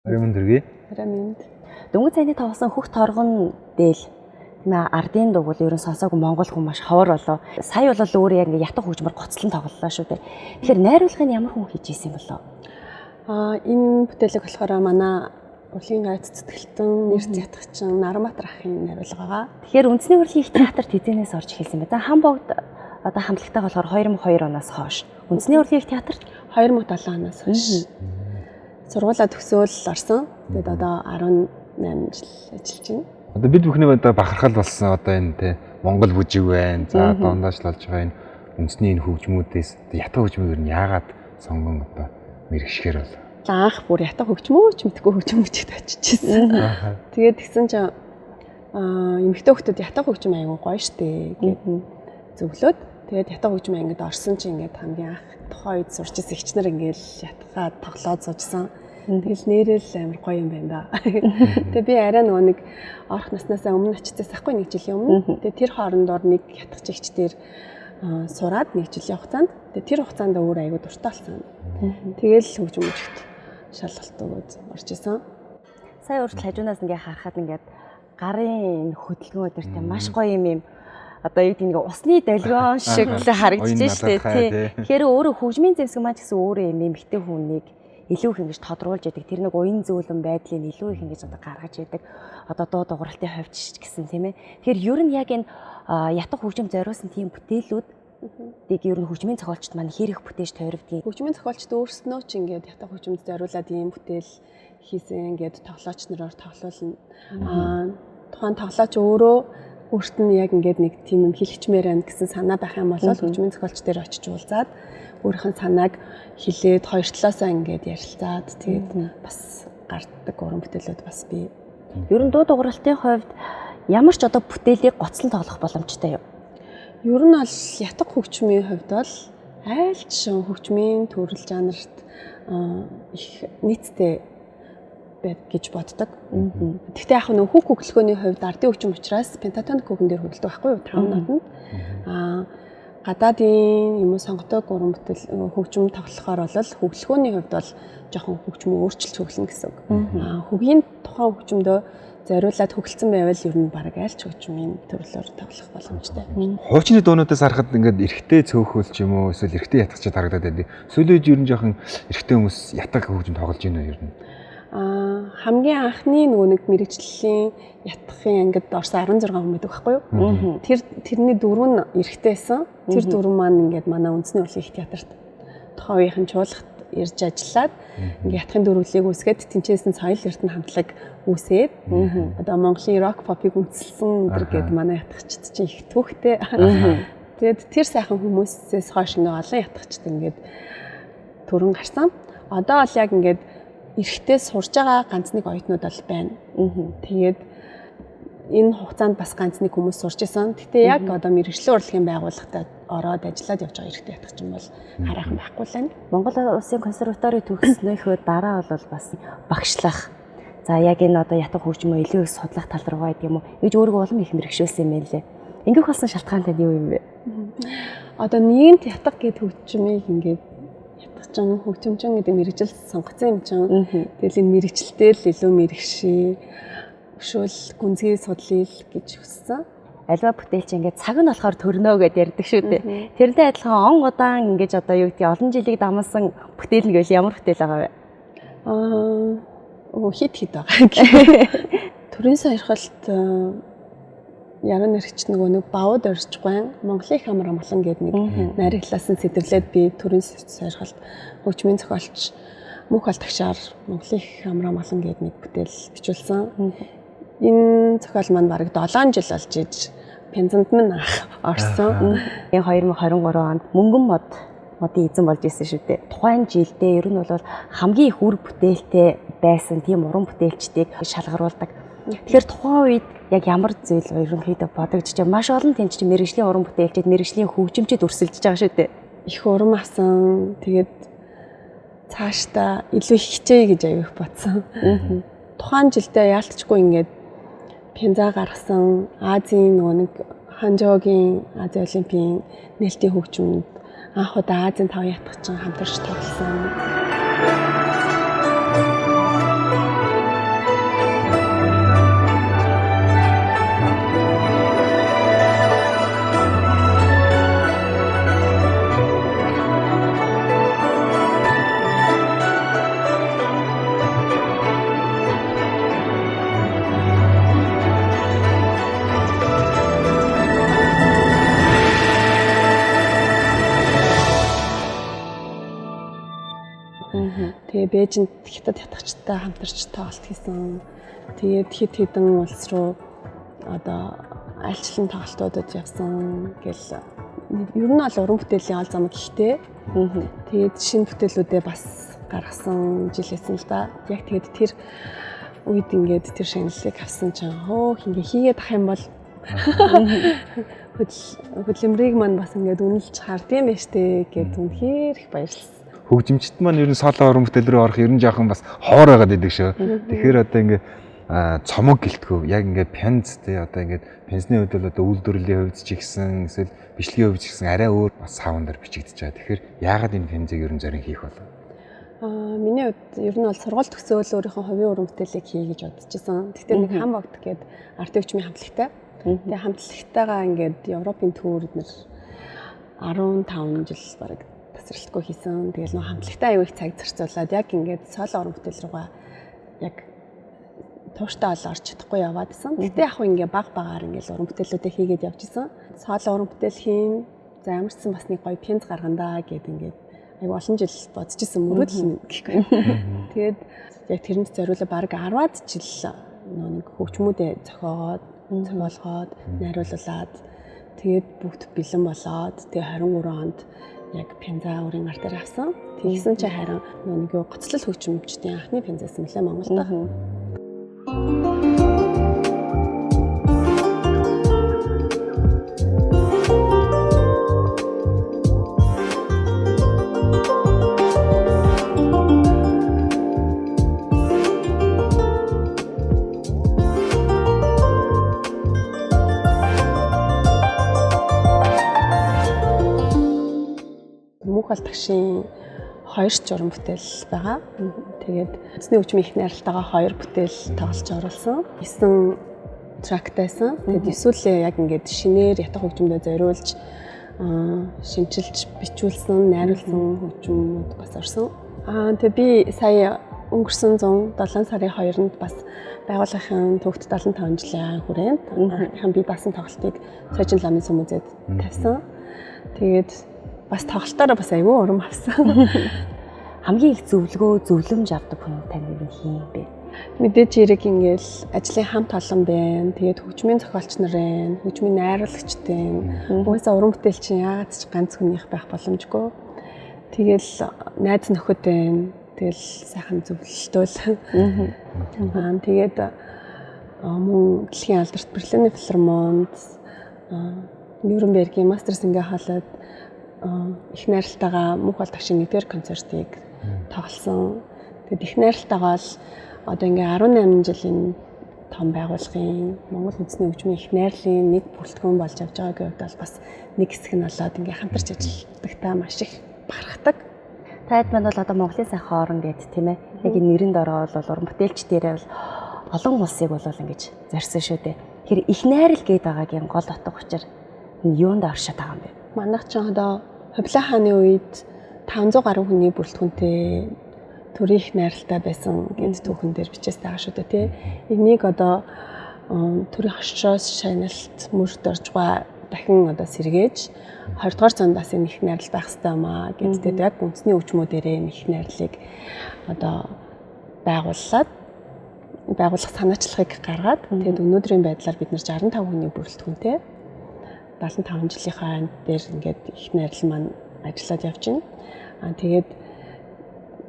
Оройн дэргээ. Пирамид. Дөнгөж цайны тоглосон хөх торгон дээл тийм ээ ардын дуг бол ерөн сонсоогүй монгол хүн маш ховор болоо. Сая бол өөр яг ингээ ятг хөгжмөр гоцлон тоглолоо шүү дээ. Тэгэхээр найруулгыг ямар хүн хийж ийсэн болоо? Энэ бүтээлэг болохоор манай урлагийн гайц цэцгэлтэн нэрц ятгчин Нарамбатар ахын найруулга байгаа. Тэгэхээр үндэсний урлагийн их театрт эзэнээс орж эхэлсэн байна. За Хамбогд одоо хамтлагтай болохоор 2002 оноос хойш. Үндэсний урлагийн их театрт 2007 оноос хойш. Сургуулаа төгсөөл орсон. Тэгээд одоо 18 жил ажиллаж байна. Одоо бид бүхний одоо бахархал болсон одоо энэ те Монгол бүжиг байна. За дундаач болж байгаа энэ үндэсний энэ хөгжмүүдээс ятг хөгжмийг ер нь яагаад сонгон одоо мэрэгшгээр бол. Анх бүр ятг хөгжмөө ч мэдгүй хөгжмөчд очижсэн. Тэгээд тэгсэн чинь эмэгтэй хүмүүс ятг хөгжим аягүй гоё штэ гэд зөвлөөд тэгээд ятг хөгжим ангид орсон чинь ингээд хамгийн анх тухайн үед сурч ирсэн ихчнэр ингээд ятгаа тоглоод суужсан. Тэгэл нэрэл амар гоё юм байна да. Тэгээ би арай нөгөө нэг орох наснаас өмнө очижсэн ахгүй нэг жилийн өмнө. Тэгээ тэр хоорондоор нэг ятгч ихчдэр сураад нэг жилийн хугацаанд тэгээ тэр хугацаанд өөр аягүй дуртай болсон. Тэгэл хөгжмөчд шалгалт өгөөд орж исэн. Сая урт хажуунаас ингээ харахад ингээд гарын хөдөлгөөн өдөртэй маш гоё юм. Одоо юу гэдэг нэг усны долгион шиг харагдаж штэ тий. Тэгэхээр өөрөө хөгжмийн зэвсэг маань гэсэн өөрөө юм эмэгтэй хүнийг илүү их ингэж тодруулж яадаг. Тэр нэг уян зөөлөн байдлыг илүү их ингэж одоо гаргаж яадаг. Одоо дуу дууралтын хувьд ч гэсэн тийм ээ. Тэгэхээр ер нь яг энэ ятг хөгжим зориулсан тийм бүтээлүүд тийг ер нь хөгжмийн зохиолчд маань хэрэг бүтээж тойрвдгийг. Хөгжмийн зохиолчд өөрснөө ч ингээд ятг хөгжимд зориулаад ийм бүтээл хийсэн ингээд тоглогч нараар тоглоулна. Тухайн тоглогч өөрөө өөрт нь яг ингээд нэг тийм юм хэлчихмээр байна гэсэн санаа байх юм бол хөгжмийн зохиолч дээр очиж уулзаад өөрийнх нь санааг хэлээд хоёр талаасаа ингээд ярилцаад тэгээд бас гарддаг уран бүтээлүүд бас бий. Ер нь дуу дууралтын хувьд ямар ч одоо бүтээлийг гоцлон тоглох боломжтой юу? Ер нь бол ятг хөгжмийн хувьд бол айл ч хөгжмийн төрөл жанрт их нийтдээ байд гэж боддог. Гэхдээ яг нэг хүүг хөглөхөөний хувьд ардын хөгжим учраас пентатоник хөгөн дээр хөдөлдөг байхгүй юу? 5 нотанд. Гадаадын юм сонгодог уран бүтээл хөгжим тоглохоор бол хөглөхөөний хувьд бол жоохон хөгжмөө өөрчилж хөглөнө гэсэн үг. Хөгийн тухайн хөгжмөдөө зориулаад хөглцэн байвал ер нь баг айлч хөгжмийн төрлөөр тоглох боломжтой. Хуучны дуунуудаас харахад ингээд эрэгтэй цөөхөл ч юм уу эсвэл эрэгтэй ятгачд харагдаад байдаг. Сүүлийн үед ер нь жоохон эрэгтэй хүмүүс ятг хөгжим тоглож байна ер нь. Хамгийн анхны нөгөө нэг мэрэгжлийн ятгахын ангид орсон 16 хүн байдаг байхгүй юу? Тэрний 4 нь эрэгтэйсэн. Тэр 4 маань ингээд манай үндэсний урлагийн их театрт тухайн үеийнхэн чуулгад ирж ажиллаад ингээд ятгахын дөрвөлийг үүсгээд тэнцээсэн соёл эрдэнэ хамтлаг үүсээд одоо Монголын рок попыг үндэслэн өдр гээд манай ятгахчид чинь их түүхтэй. Тэгээд тэр сайхан хүмүүсээс хойш ингээд олон ятгахчид ингээд төрөн гарсан. Одоо бол яг ингээд эрэхтэй сурж байгаа ганц нэг оюутнууд бол байна. Тэгээд энэ хугацаанд бас ганц нэг хүмүүс сурч исэн. Гэтэ яг одоо мэргэжлийн урлагийн байгууллагад ороод ажиллаад явж байгаа эрэхтэй ятгч юм бол хараахан байхгүй л байна. Монгол Улсын консерватори төгссөнийхөө дараа бол бас багшлах. За яг энэ одоо ятг хөгжмөө илүү их судлах тал руугаа гэдэг юм уу? Ингэж өөрийгөө улам их мэргэшүүлсэн юм байна лээ. Ингээх болсон шалтгаан тань юу юм бэ? Одоо нийгэмд ятг гэдэг хөгжмийг ингээд хөгжимчин гэдэг мэрэгжил сонгоцсон юм чинь. Тэгэл энэ мэрэгчлээ л илүү мэрэгшээ өшөөл гүнзгий судлал гэж хүссэн. Альва бүтээлч ингээд цаг нь болохоор төрнөө гэдээ ярьдаг шүү дээ. Тэрнтэй адилхан он удаан ингэж одоо юу гэдгийг олон жилиг дамсан бүтээл нэг ямар бүтээл байгаа вэ? Хит байгаа. Төрийн сойрхолт яруу нэрч нэг бавд орж гуйн Монголын их амар амгалан гэдэг нэг найруулсан сэдвлээд би төрийн сойрхолт хөгжмийн зохиолч мөнх алтагшаар Монголын их амар амгалан гэдэг нэг бүтээл бичүүлсэн. Энэ зохиол маань бараг 7 жил болж иж пензент минь орсон. Энэ 2023 онд мөнгөн модын эзэн болж ирсэн шүү дээ. Тухайн жилдээ ер нь бол хамгийн их үр бүтээлтэй байсан тийм уран бүтээлчдийг шалгаруулдаг. Тэгэхээр тухайн үед яг ямар зүйл ерөнхийдөө бодогдож байгаа маш олон тэнцч мэрэгжлийн уран бүтээлчид мэрэгжлийн хөгжимчид өрсөлдөж байгаа шүү дээ. Их урам асан. Тэгээд цаашдаа илүү хичээе гэж аяг бодсон. Тухайн жилдээ яалтчгүй ингээд пенза гаргасан Азийн нөгөө нэг Ханжоогийн Азийн олимпийн нээлтийн хөгжмөнд анх удаа Азийн 5 ятгчин хамтарч тоглосон. Тэгээ Бээжинд хятад хятадчтай хамтарч тоглолт хийсэн. Тэгээд хэд хэдэн улс руу одоо альчлан тоглолтуудад явсан гэл ер нь бол уран бүтээлийн ол зам гэхдээ тэгээд шинэ бүтээлүүдээ бас гаргасан жилээсэн л да. Яг тэгээд тэр үед ингээд тэр шагналыг авсан чинь ингээ хийгээд ах юм бол хөдөлмөрийг маань бас ингээд үнэлж хардсан байж тээ гэд үнэхээр их баярлсан. Хөгжимчд маань ер нь соло уран бүтээл рүү орох ер нь жоохон бас ховор байгаад идэг шүү. Тэгэхээр одоо ингээ цомог гэлтгүү яг ингээ пянз тий одоо ингээ пянзны хувьд бол одоо үйлдвэрлэлийн хувьд ч ихсэн эсвэл бичлэгийн хувьд ч ихсэн арай өөр бас саундаар бичигдэж байгаа. Тэгэхээр яагаад энэ пянзыг ер нь зорин хийх болов? Миний хувьд ер нь бол сургууль төгсөөл өөрийнхөө хувийн уран бүтээлийг хий гэж бодож байсан. Гэхдээ нэг хам богд гээд арт хөгжмийн хамтлагтай. Тэгээ хамтлагтайгаа ингээд Европын төвөөрөд нэр 15 жил бараг тасралтгүй хийсэн. Тэгэл нөө хамтлагтай аюу их цаг зарцуулаад яг ингээд соло уран бүтээл рүүгээ яг тууштай бол орж чадахгүй яваад исэн. Гэтэ яг ингээ баг багаар ингээл уран бүтээлүүдээ хийгээд явж исэн. Соло уран бүтээл хийн, за ямарчсан бас нэг гоё пенз гаргандаа гэд ингээд аюу олон жил бодож исэн мөрөдөл гэхгүй. Тэгээд яг тэрэнд зориулаад баг 10-аад жил нэг хөгжмүүдээ зохиогоод, цогоолгоод, найруулуулад тэгээд бүгд бэлэн болоод тэгээ 23 онд яг пенза өрийн гар дээр авсан. Тэгсэн чи харин нэг гоцлол хөгжмөчдийн анхны пензаас мөлий Монголд. Мөнхбол тагшийн 2 уран бүтээл байгаа. Тэгээд эцний хөгжмийн их найралтайгаа 2 бүтээл тоглож оруулсан. 9 трактайсан. Тэгээд эсвэл яг ингээд шинээр ятах хөгжмөдөө зориулж шинжилж бичүүлсэн, найруулсан хөгжмүүд бас орсон. Тэгээд би сая өнгөрсөн 107 сарын 2-нд бас байгууллагын төвөгт 75 жилийн хүрээнд анхны би басан тоглолтыг Цайчин ламын сүм музейд тавьсан. Тэгээд бас тоглолтоор бас аюу урам авсан. Хамгийн их зөвлөмж авдаг хүн тань нэг хин бэ? Мэдээж хэрэг ингээл ажлын хамт олон байна. Тэгээд хөгжмийн зохиолч нар байна, хөгжмийн найруулагчд байна. Угаасаа уран бүтээл чинь яагаад ч ганц хүнийх байх боломжгүй. Тэгэл найз нөхөд байна. Тэгэл сайхан зөвлөлтөөл. Тэгээд мөн дэлхийн алдарт Берлиний филармонд Нюрнбергийн Мастерсингээ хаалаад их найралтайгаа Мөнхбол тагшийн 1-р концертыг тоглосон. Тэгээд их найралтайгаа л одоо ингээ 18 жилийн том байгууллагын Монгол үндэсний хөгжмийн их найрлын нэг бүрэлдэхүүн болж авч байгаагийн хувьд бол бас нэг хэсэг нь болоод ингээ хамтарч ажилладагтаа маш их бахархдаг. Таад манд бол одоо Монголын сайхан орон гэд тийм ээ. Яг энэ нэрэнд ороод бол уран бүтээлч дээрээ бол олон улсыг бол ингэж зарсан шүү дээ. Тэгэхээр их найрал гээд байгаагийн гол утга учир юунд оршоод байгаа юм бэ? Манайх ч одоо Хувлаа хааны үед 500 гаруй хүний бүрэлдэхүүнтэй төрийн их найралтай байсан гэд түүхэн дээр бичээс байгаа шүү дээ тий. Энийг одоо төрийн хошроос шагналт мөрд орж байгаа дахин одоо сэргээж 20 дугаар зуунд бас энэ их найрал байх хэрэгтэй юм аа гэдэгт яг үндэсний хөгжмүүдээрээ энэ их найрлыг одоо байгуулах санаачлагыг гаргаад тэгээд өнөөдрийн байдлаар бид нар 65 хүний бүрэлдэхүүнтэй 75 жилийнхаа дээр ингээд их найрал маань ажиллаад явж байна. Тэгээд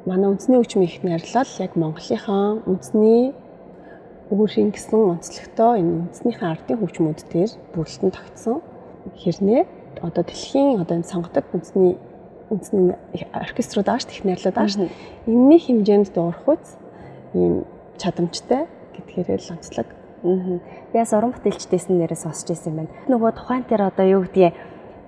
манай үндэсний хөгжмийн их найрлал яг Монголынхаа үндэсний өөрийн гэсэн онцлогтой энэ үндэснийхээ ардын хөгжмүүд дээр бүрэлдэхүүн тогтсон. Хэрнээ одоо дэлхийн одоо энэ сонгодог үндэсний оркеструуд ааш их найрлууд ааш энэний хэмжээнд дуурах үз ийм чадамжтай гэдгээрээ л онцлог. Яс уран бүтээлчдээс нэрээ сонсч байсан юм байна. Нөгөө тухайн тэр одоо юу гэдгийг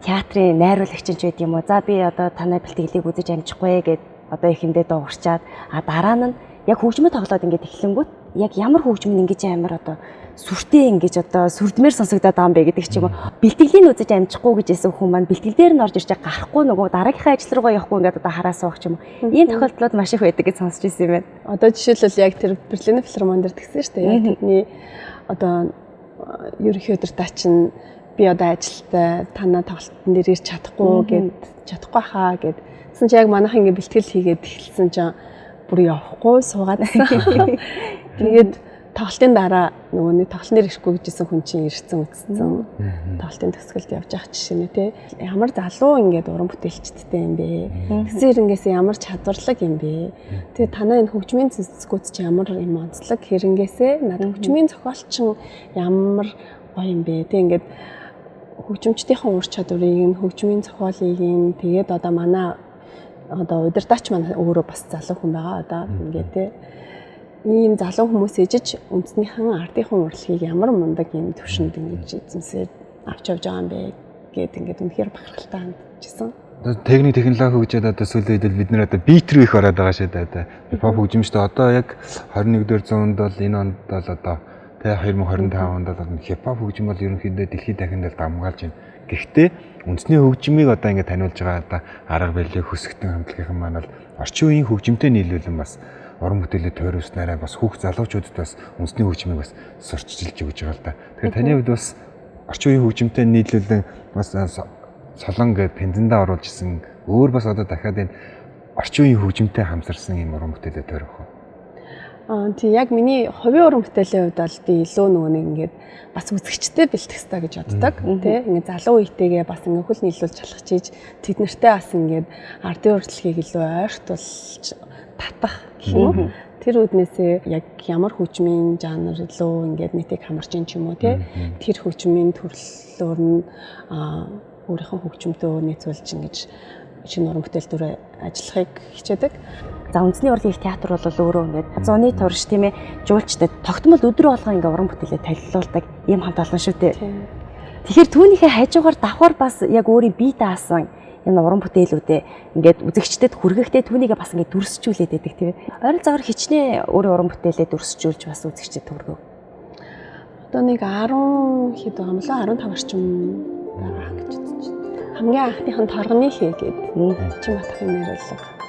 театрын найруулагч ч байд юм уу. За би одоо танай бэлтгэлийг үзэж амжихгүй гэд одоо ихэндээ дуугарчаад дараа нь яг хөгжмөд тоглоод ингээд эхлэнгүүт яг ямар хөгжим нь ингэж амар одоо сүртэй ингэж одоо сүрдмээр сонсогдоод байгаа юм бэ гэдэг ч юм уу. Бэлтгэлийн үзэж амжихгүй гэж хэлсэн хүн маань бэлтгэл дээр нь орж ирж гарахгүй нөгөө дараагийнхаа ажил руугаа явахгүй ингээд одоо хараа суух ч юм уу. Ийм тохиолдлууд маш их байдаг гэж сонсч байсан юм байна. Одоо жишээлбэл яг тэр Берлиний филармон дээр тэгсэн шүү дээ. Яг тэдний одоо ерөнхий удирдаа чинь би одоо ажилтай танаа тоглолтын дээр ирж чадахгүй хаа гэд Тэгсэн чи яг манайх ингээ бэлтгэл хийгээд эхэлсэн чинь бүр явахгүй суугаадсан. Тэгээд тоглолтын дараа нөгөө нэг тоглолтын ирэхгүй гэжсэн хүн чинь ирсэн үтцсэн. Тоглолтын төгсгөлд явж байгаа жишээ нэ тий. Ямар залуу ингээд уран бүтээлчдтэй юм бэ? Тэгсэн ирэнгээс ямар чадварлаг юм бэ? Тэгээ танаа энэ хөгжмийн цэцгүүд чи ямар юм онцлог хэрэгээсээ надад хөгжмийн зохиолч ямар гоё юм бэ? Тэг ингээд хөгжимчдийн ур чадварыг нь хөгжмийн зохиолыг нь тэгээд одоо манай одоо удирдаач маань өөрөө бас залуу хүн байгаа одоо ингээд тий. Ийм залуу хүмүүс ээжиж үндэснийхэн ардынхан урлагийг ямар мундаг юм төвшөнд ингэж эзэмсээр авч явж байгаа юм бэ гэд ингээд үнэхээр бахархалтай хандчихсан. Техник технологи хөгжөөд одоо сүүлийн үед бид нэр одоо бит рүү их ороод байгаа шүү дээ. Одоо хипхоп хөгжимчтэй одоо яг 21-р зуунд бол энэ онд бол одоо тэ 2025 онд бол хипхоп хөгжим бол ерөнхийдөө дэлхийд дахинд дамгаалж байна. Гэхдээ үндэсний хөгжмийг одоо ингээд таниулж байгаа одоо арга барилыг хөсгтэн хамтлагийнхан маань бол орчин үеийн хөгжимтэй нийлүүлэн бас уран бүтээлээ тойруулснараа бас хүүхд залуучуудад бас үндэсний хөгжмийг бас сурчилж өгч байгаа л да. Тэгэхээр таны хувьд бас орчин үеийн хөгжимтэй нийлүүлэн бас солон гэдэг пензэндээ оруулж исэн өөр бас одоо дахиад энэ орчин үеийн хөгжимтэй хамсарсан юм уран бүтээлээ тойрох уу? Тий яг миний хувийн уран бүтээлийн хувьд бол би илүү нөгөө нэг ингээд бас үзэгчтэй бэлтгэх хэрэгтэй гэж боддог. Тий ингээд залуу үетэйгээ бас ингээд хөл нийлүүлж чалах чийж тэд нартэй бас ингээд ардын урлагийг илүү ойртуулж татах гэх юм уу. Тэр үднээсээ яг ямар хөгжмийн жанр илүү ингээд нийтийг хамарч ин ч юм уу тий. Тэр хөгжмийн төрлөөр нь өөрийнхөө хөгжмөдөө нийцүүлж ингэж шинэ уран бүтээл дүрээ ажиллахыг хичээдэг. За үндэсний урлагийн их театр бол өөрөө ингээд зуны турш тийм ээ жуулчдад тогтмол өдрө болгоо ингээд уран бүтээлээ танилцуулдаг ийм хамт олон шүү дээ. Тэгэхээр түүнийхээ хажуугаар давхар бас яг өөрийн бие даасан энэ уран бүтээлүүдээ ингээд үзэгчдэд хүргэхдээ түүнийгээ бас ингээд дүрсжүүлээд байдаг тийм ээ. Ойрол цагаар хичнээн өөрийн уран бүтээлээ дүрсжүүлж бас үзэгчдэд хүргэв. Одоо нэг 10 хэд байгаа юм лээ 15 орчим байгаа гэж үзэж байна. Хамгийн анхныхан торгоны хээ гэдэг Чимбатахын нэрлэг.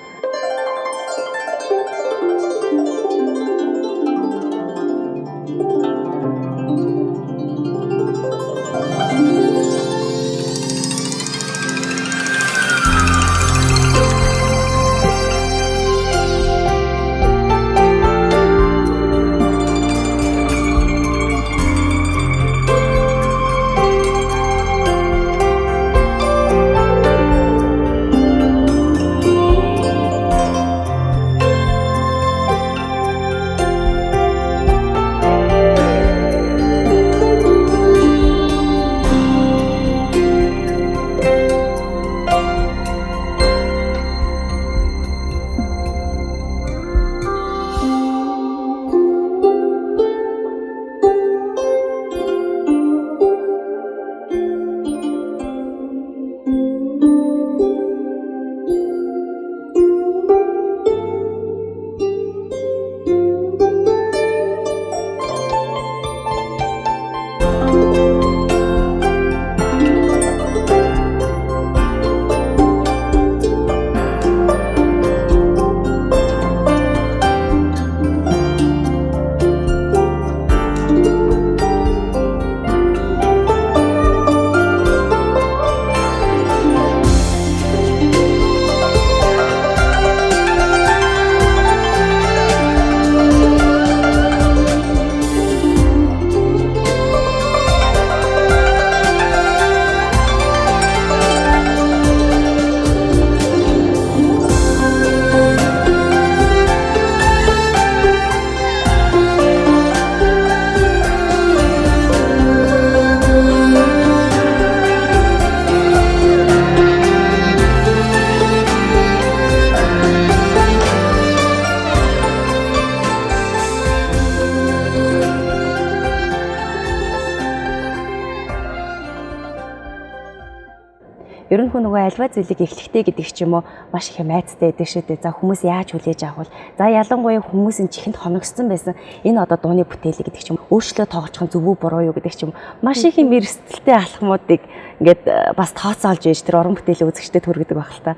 Ер нь хүн нөгөө альва зүйлийг эхлэхтэй гэдэг ч юм уу маш их айцтай байдаг шүү дээ. За хүмүүс яаж хүлээж авах вэ? За ялангуяа хүмүүсийн чихэнд хоногссон байсан энэ одоо дууны бүтээлэг гэдэг ч юм өөрчлөө тоглочих зөв үү буруу юу гэдэг ч юм маш их юм эрсдэлтэй алхмуудыг ингээд бас тооцоолж ийж тэр уран бүтээлийн үзэгчдэд хүргэдэг байх л та.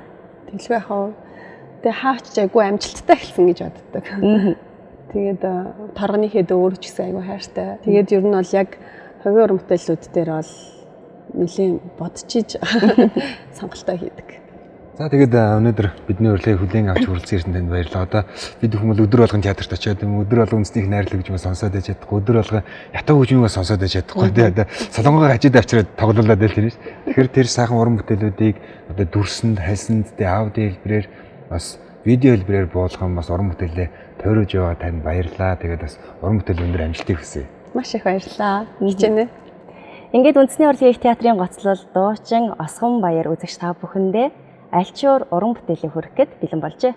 Тэгэлгүй яхаа. Тэгээ хаач айгүй амжилттай эхэлсэн гэж боддог. Тэгээд торгоны хэд өөрөө ч гэсэн айгүй хайртай. Тэгээд ер нь бол яг хувийн уран бүтээлүүд дээр бол нэлийн бодчиж сонголтоо хийдэг. За тэгээд өнөөдөр бидний урилгыг хүлээн авч хүрэлцэн ирсэн танд баярлалаа. Одоо бид хүмүүс өдөр болгон театрт очиод өдөр болгон үндэснийх найрлаг гэж сонсоод байж чадахгүй, өдөр болгон ятаа хөгжмөө сонсоод байж чадахгүй. Тэгээд солонгоо хажууд авчираад тоглоулаад байл тийм шүү. Тэгэхээр тэр сайхан уран бүтээлүүдийг одоо дүрсэнд, хальсанд, аудио хэлбэрээр бас видео хэлбэрээр буулган бас уран бүтээлээ тойрож яваа танд баярлалаа. Тэгээд бас уран бүтээл өндөр амжилтыг хүсье. Маш их баярлалаа. Хичээнэ. Ингээд үндэсний урлагийн их театрын гоцлол дуучин Осгон Баяр үзэгч та бүхэндээ альчуур уран бүтээлийг хүрэхэд бэлэн болжээ.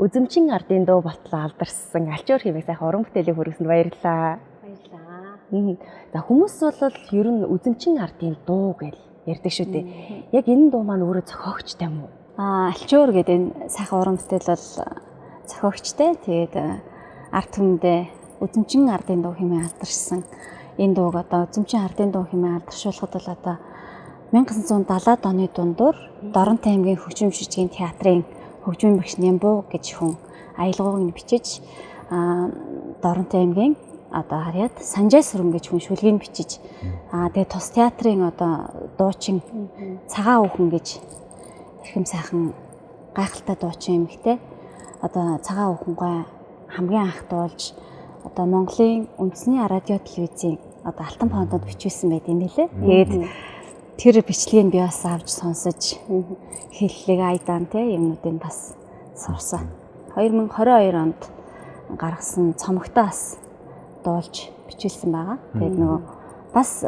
Үзэмчин ардын дуу болтлоо алдарсан альчуур хэмээх сайхан уран бүтээлийг хүргэсэнд баярлалаа. Баярлалаа. За хүмүүс бол ер нь үзэмчин ардын дуу гэж ярьдаг шүү дээ. Яг энэ дуу маань өөрөө зохиогчтой юм уу? Альчуур гэдэг энэ сайхан уран бүтээл бол зохиогчтой. Тэгээд ард түмэндээ үзэмчин ардын дуу хэмээн алдаршсан. Энэ дууг одоо үзэмчин ардын дуу хэмээн алдаршуулахад бол одоо 1970-ад оны дундуур Доронтой аймгийн хөгжим жижигэн театрын хөгжмийн багш Нямбуу гэж хүн аялгауг бичиж Доронтой аймгийн одоо харьяад Санжай сүрэн гэж хүн шүлгийг бичиж тэгээ тус театрын одоо дуучин цагаан өвхөн гэж эрхэм сайхан гайхалтай дуучин эмэгтэй одоо цагаан өвхөнгөө хамгийн анх дуулж одоо Монголын үндэсний радио телевизийн одоо Алтан фондод бичүүлсэн байт юм лээ. Тэгээд тэр бичлэгийг би бас авч сонсож хэллэг айдаан те юмнуудыг бас сурсан. 2022 онд гаргасан цомогтой бас дуулж бичүүлсэн байгаа. Тэгээд нөгөө бас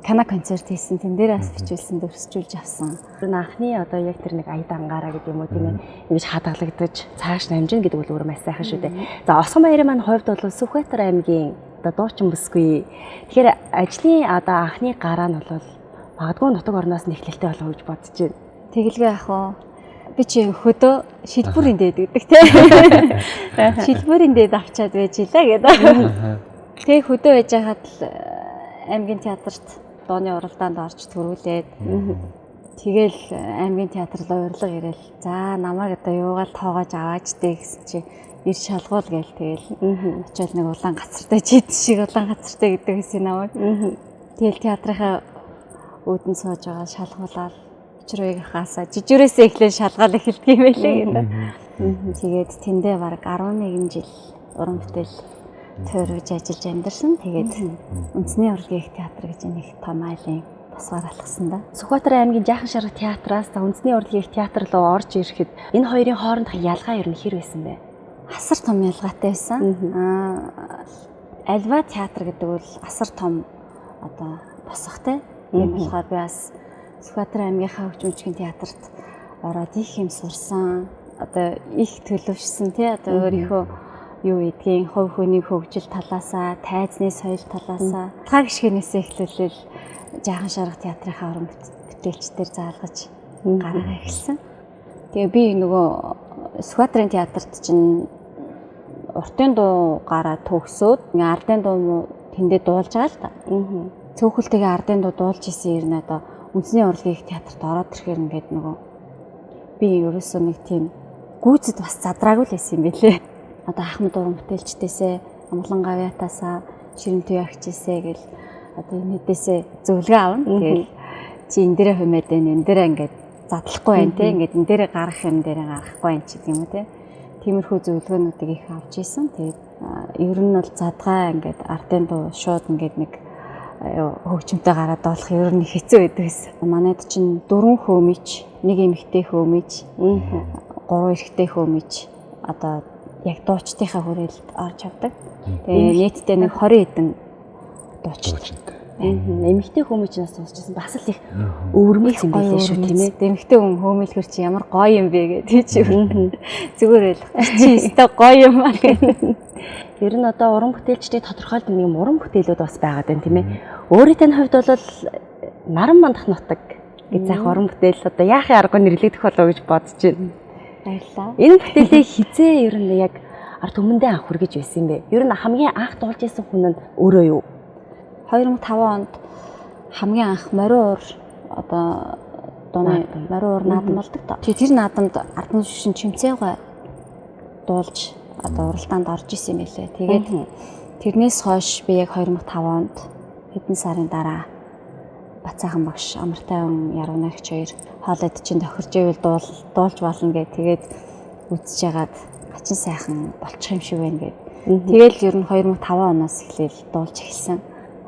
кино концерт хийсэн тэн дээр бас бичүүлсэн дөрсжүүлж авсан. Энэ анхны одоо яг тэр нэг аядан ангаараа гэдэг юм уу тийм ээ ингэж хадгалагдаж цааш намжина гэдэг бол өөрөө маш сайхан шүү дээ. За Осгон баярын маань хувьд бол Сүхбаатар аймгийн одоо дуучин бүсгүй. Тэгэхээр ажлын одоо анхны гараа нь бол магадгүй нутаг орноос нэхлэлтэй болов гэж бодож байна. Тэгэлгүй ах уу. Би чи хөдөө шилбүрийн дээд гэдэг те. Шилбүрийн дээд авчаад байж илаа гэдэг. Тэг хөдөө байж хаад л аймгийн театрт дооны уралдаанд орж төрүүлээд тэгэл аймгийн театр руу урилга ирээл за намайг одоо юугаал тоогоож аваач дээ гэсэн чи ир шалгуул гээл тэгэл очиод нэг улаан гацартай чид шиг улаан гацартай гэдэг хэсэг намайг тэгэл театрынхаа үүдэн сууж байгаа шалгуулаад учрыгийнхаасаа жижигрээсээ эхлээд шалгаал эхэлдэг юм байлээ гэдэг. Тэгээд тэндээ баг 11 жил уран бүтээл төрөж ажиллаж амьдарсан. Тэгээд үндэсний урлагийн их театр гэж нэг том айлын тасгаар алхсан да. Сүхбаатар аймгийн Жаахан шарга театраас үндэсний урлагийн их театр руу орж ирэхэд энэ хоёрын хоорондох ялгаа ер нь хэр байсан бэ? Асар том ялгаатай байсан. Альва театр гэдэг бол асар том одоо босготой. Тийм болохоор би бас Сүхбаатар аймгийнхаа хөгжмөчгийн театрт ороод их юм сурсан. Одоо их төлөвшсөн тий одоо өөрийнхөө юу гэдгийг хувь хүний хөгжил талаасаа, тайзны соёл талаасаа хаа гişгэнээсээ эхлүүлэл Жаахан шарга театрынхаа уран бүтээлчдээр заалгаж гаргаа эхэлсэн. Тэгээ би нөгөө Сүхбаатарын театрт чинь уртын дуу гараа төгсөөд ардын дуу тэндээ дуулж байгаа л та. Цөөхөлтэйгээ ардын дуу дуулж исэн юм одоо үндэсний урлагийн их театрт ороод ирэхээр ингээд нөгөө би ерөөсөө нэг тийм гүйцэд бас задраагүй л байсан юм билээ. Одоо Ахмад уран бүтээлчдээсээ Амглан гавьятаасаа Ширэнтүй агчээсээ гэл одоо энэ хэдээсээ зөвлөгөө авна. Тэгэл чи энэ дээрээ хумээд байна, энэ дээрээ ингээд задлахгүй байна те. Ингээд энэ дээрээ гарах юм дээрээ гарахгүй байна ч гэдэг юм уу те. Тиймэрхүү зөвлөгөөнүүдийг их авч ийсэн. Тэгээд ер нь бол задгаа ингээд ардын дуу шууд ингээд нэг хөгжмөнтэй гараад болох ер нь хэцүү байдаг байсан. Манайд чинь 4 хөөмич, 1 эмэгтэй хөөмич, 3 эрэгтэй хөөмич одоо яг дуучдынхаа хүрээлэлд орж авдаг. Тэгээ нийтдээ нэг 20 хэдэн дуучтай. Эмэгтэй хөөмичнээс сонсчихсан бас л их өвөрмөц юм байлээ шүү тийм ээ. Эмэгтэй хөөмөлгөр чи ямар гоё юм бэ гэдэг чи зүгээр л чи өстой гоё юм аа гэх. Ер нь одоо уран бүтээлчдийн тодорхойлт нэг юм уран бүтээлүүд бас байгаад байна тийм ээ. Өөрийнхөө хувьд бол наран мандах нутаг гэж заах уран бүтээл одоо яахын аргагүй нэрлэгдэх болов гэж бодож байна. Баярлалаа. Энэ бүтээлийг хизээ ер нь яг ард түмэндээ анх хүргэж байсан юм бэ? Ер нь хамгийн анх дуулж исэн хүн нь өөрөө юу? 2005 онд хамгийн анх мориур одоо дууны мориур наадам болдог та. Тэр наадамд Ардын шишин чимцээгой дуулж одоо уралдаанд орж исэн юм байлээ. Тэгээд тэрнээс хойш би яг 2005 онд хэдэн сарын дараа Бацаахан багш Амартайван Яргунагч хоёр хоолойд чинь тохирж ивэл дуулж болно гэд тэгээд үзэж ягаад хачин сайхан болчих юм шиг байна гэд. Тэгэл ер нь 2005 оноос эхлээл дуулж эхэлсэн.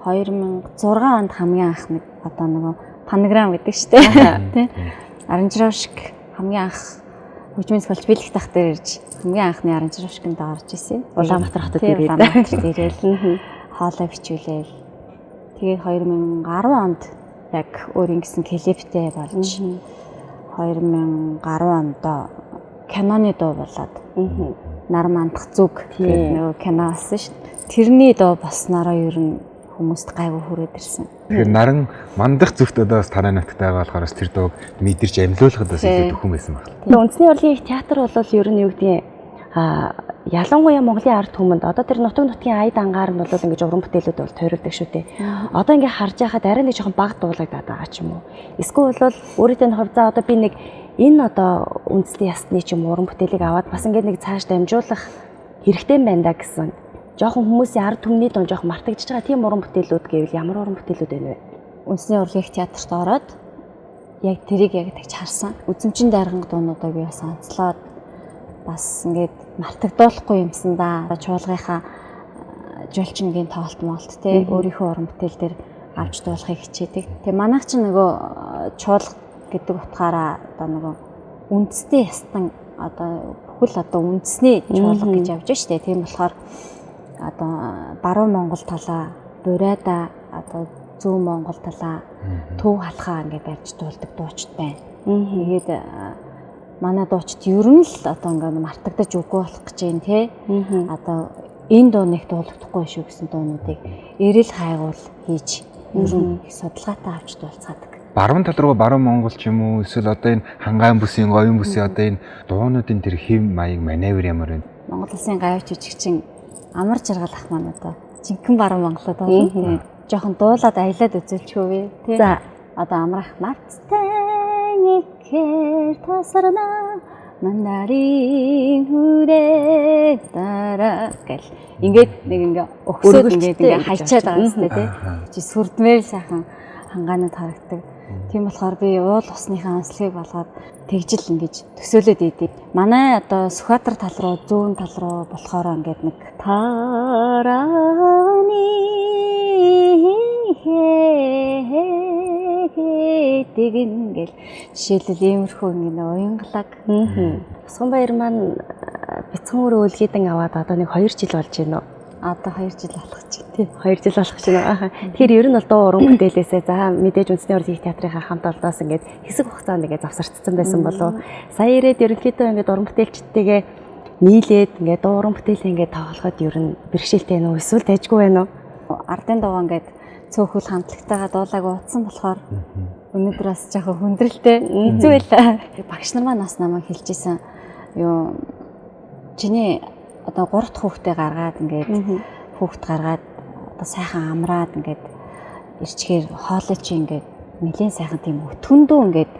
2006 онд хамгийн анх нэг одоо нөгөө панограм гэдэг штэ тий. Аранжировщик хамгийн анх хөгжмийн зохиолч Бэлэг тах дээр ирж хамгийн анхны аранжировщикэнд орж исэн. Улаанбаатар хотод ирээд ирээл хоолой бичүүлээл. Тэгээд 2010 онд яг өөр ингэсэн клиптэй болж 2010 онд киноны дуу болоод нар мандах зүг гэдэг нэг кино болсон шүү. Тэрний дуу болсноороо ер нь хүмүүст гайгүй хүрээд ирсэн. Тэгэхээр наран мандах зүгт одоо бас танай нутагтай болохоор тэр дууг мэдэрч амьлуулахад бас илүү төхөн байсан байна. Тэгээ үндэсний урлагийн их театр бол ер нь юу гэдэг ялангуяа Монголын ард түмэнд одоо тэр нутаг нутгийн аяд ангаар нь бол ингэж уран бүтээлүүд бол тойролдог шүү дээ. Одоо ингэ харж байхад арай нэг жоохон баг дуулагдаад байгаа ч юм уу. Эсвэл бол өөрийнхөө хувьд за одоо би нэг энэ одоо үндэсний ясны ч юм уран бүтээлийг аваад бас ингэ нэг цааш дамжуулах хэрэгтэй байна да гэсэн. Жоохон хүмүүсийн ард түмний дон жоохон мартагдж байгаа тийм уран бүтээлүүд гэвэл ямар уран бүтээлүүд байна вэ? Үндэсний урлагийн их театрт ороод яг тэрийг яг тэгж харсан. Үзэмчин дайрганг дуунуудаа би бас онцлоод бас ингээд мартагдуулахгүй юмсан да. Чуулгынхаа жуулчингийн тоглолт молт те өөрийнхөө уран бүтээл дээр авч дуулахыг хичээдэг. Тэгээ манайх ч нөгөө чуулга гэдэг утгаараа одоо нөгөө үндэсний ястан одоо бүхэл одоо үндэсний чуулга гэж явж штэ. Тийм болохоор одоо баруун Монгол талаа, Бурайда одоо зүүн Монгол талаа төв халахаа ингээд барьж дуулдаг дуучид байна. Тэгээд манай дуучид ер нь л одоо ингээд мартагдаж үгүй болох гэж юм те. Одоо энэ дуу нэг дуулагдахгүй шүү гэсэн дуунуудыг эрэл хайгуул хийж ер нь их судалгаатай авч дуулцаадаг. Баруун тал руу баруун Монгол ч юм уу эсвэл одоо энэ хангаан бүсийн, говийн бүсийн одоо энэ дуунуудын тэр хэм маяг маневр ямар вэ? Монгол улсын гавьч жүжигчин амар жаргал ах маань одоо жинхэнэ баруун Монголод байна. Тийм. Жохон дуулаад аялаад үзүүлчихвээ тий. За одоо амрах марттай ихэр тасарна мандарин хүрээ дараа гэл ингээд нэг ингээ өгсөд ингээ хайчаад байгаа юм тий. Чи сүрдмээр сайхан хангаанууд харагдаг. Тийм болохоор би уул усныхаа онцлогийг болгоод тэгжил ингэж төсөөлөд идэв. Манай одоо Сүхбаатар тал руу, зүүн тал руу болохоор ингээд нэг тараны тэгин гэл жишээлбэл иймэрхүү ингэ уянгалаг. Усганбаяр маань бяцхан өөрөө үлгээдэн аваад одоо нэг 2 жил болж байна уу? Одоо 2 жил болох ч тийм 2 жил болох ч байна. Тэгэхээр ер нь бол дуу уран бүтээлээсээ за мэдээж үндэсний урлагийн театрынхаа хамт олдоос ингээд хэсэг хугацаанд ингээд завсарцсан байсан болов. Сая ирээд ерөнхийдөө ингээд уран бүтээлчдтэйгээ нийлээд ингээд дуу уран бүтээлээ ингээд тоглоход ер нь бэрхшээлтэй нөө эсвэл тайжгүй байна уу? Ардын дуу ингээд цөөхөл хамтлагтайгаа дуулаагүй утсан болохоор өнөөдөр бас жоохон хүндрэлтэй хэцүү байлаа. Багш нар маань бас намайг хэлжсэн юу чиний одоо 3 дахь хүүхдээ гаргаад ингээд хүүхд гаргаад одоо сайхан амраад ингээд ирчгээр хоолой чи ингээд нэлээд сайхан тийм өтгөндөө ингээд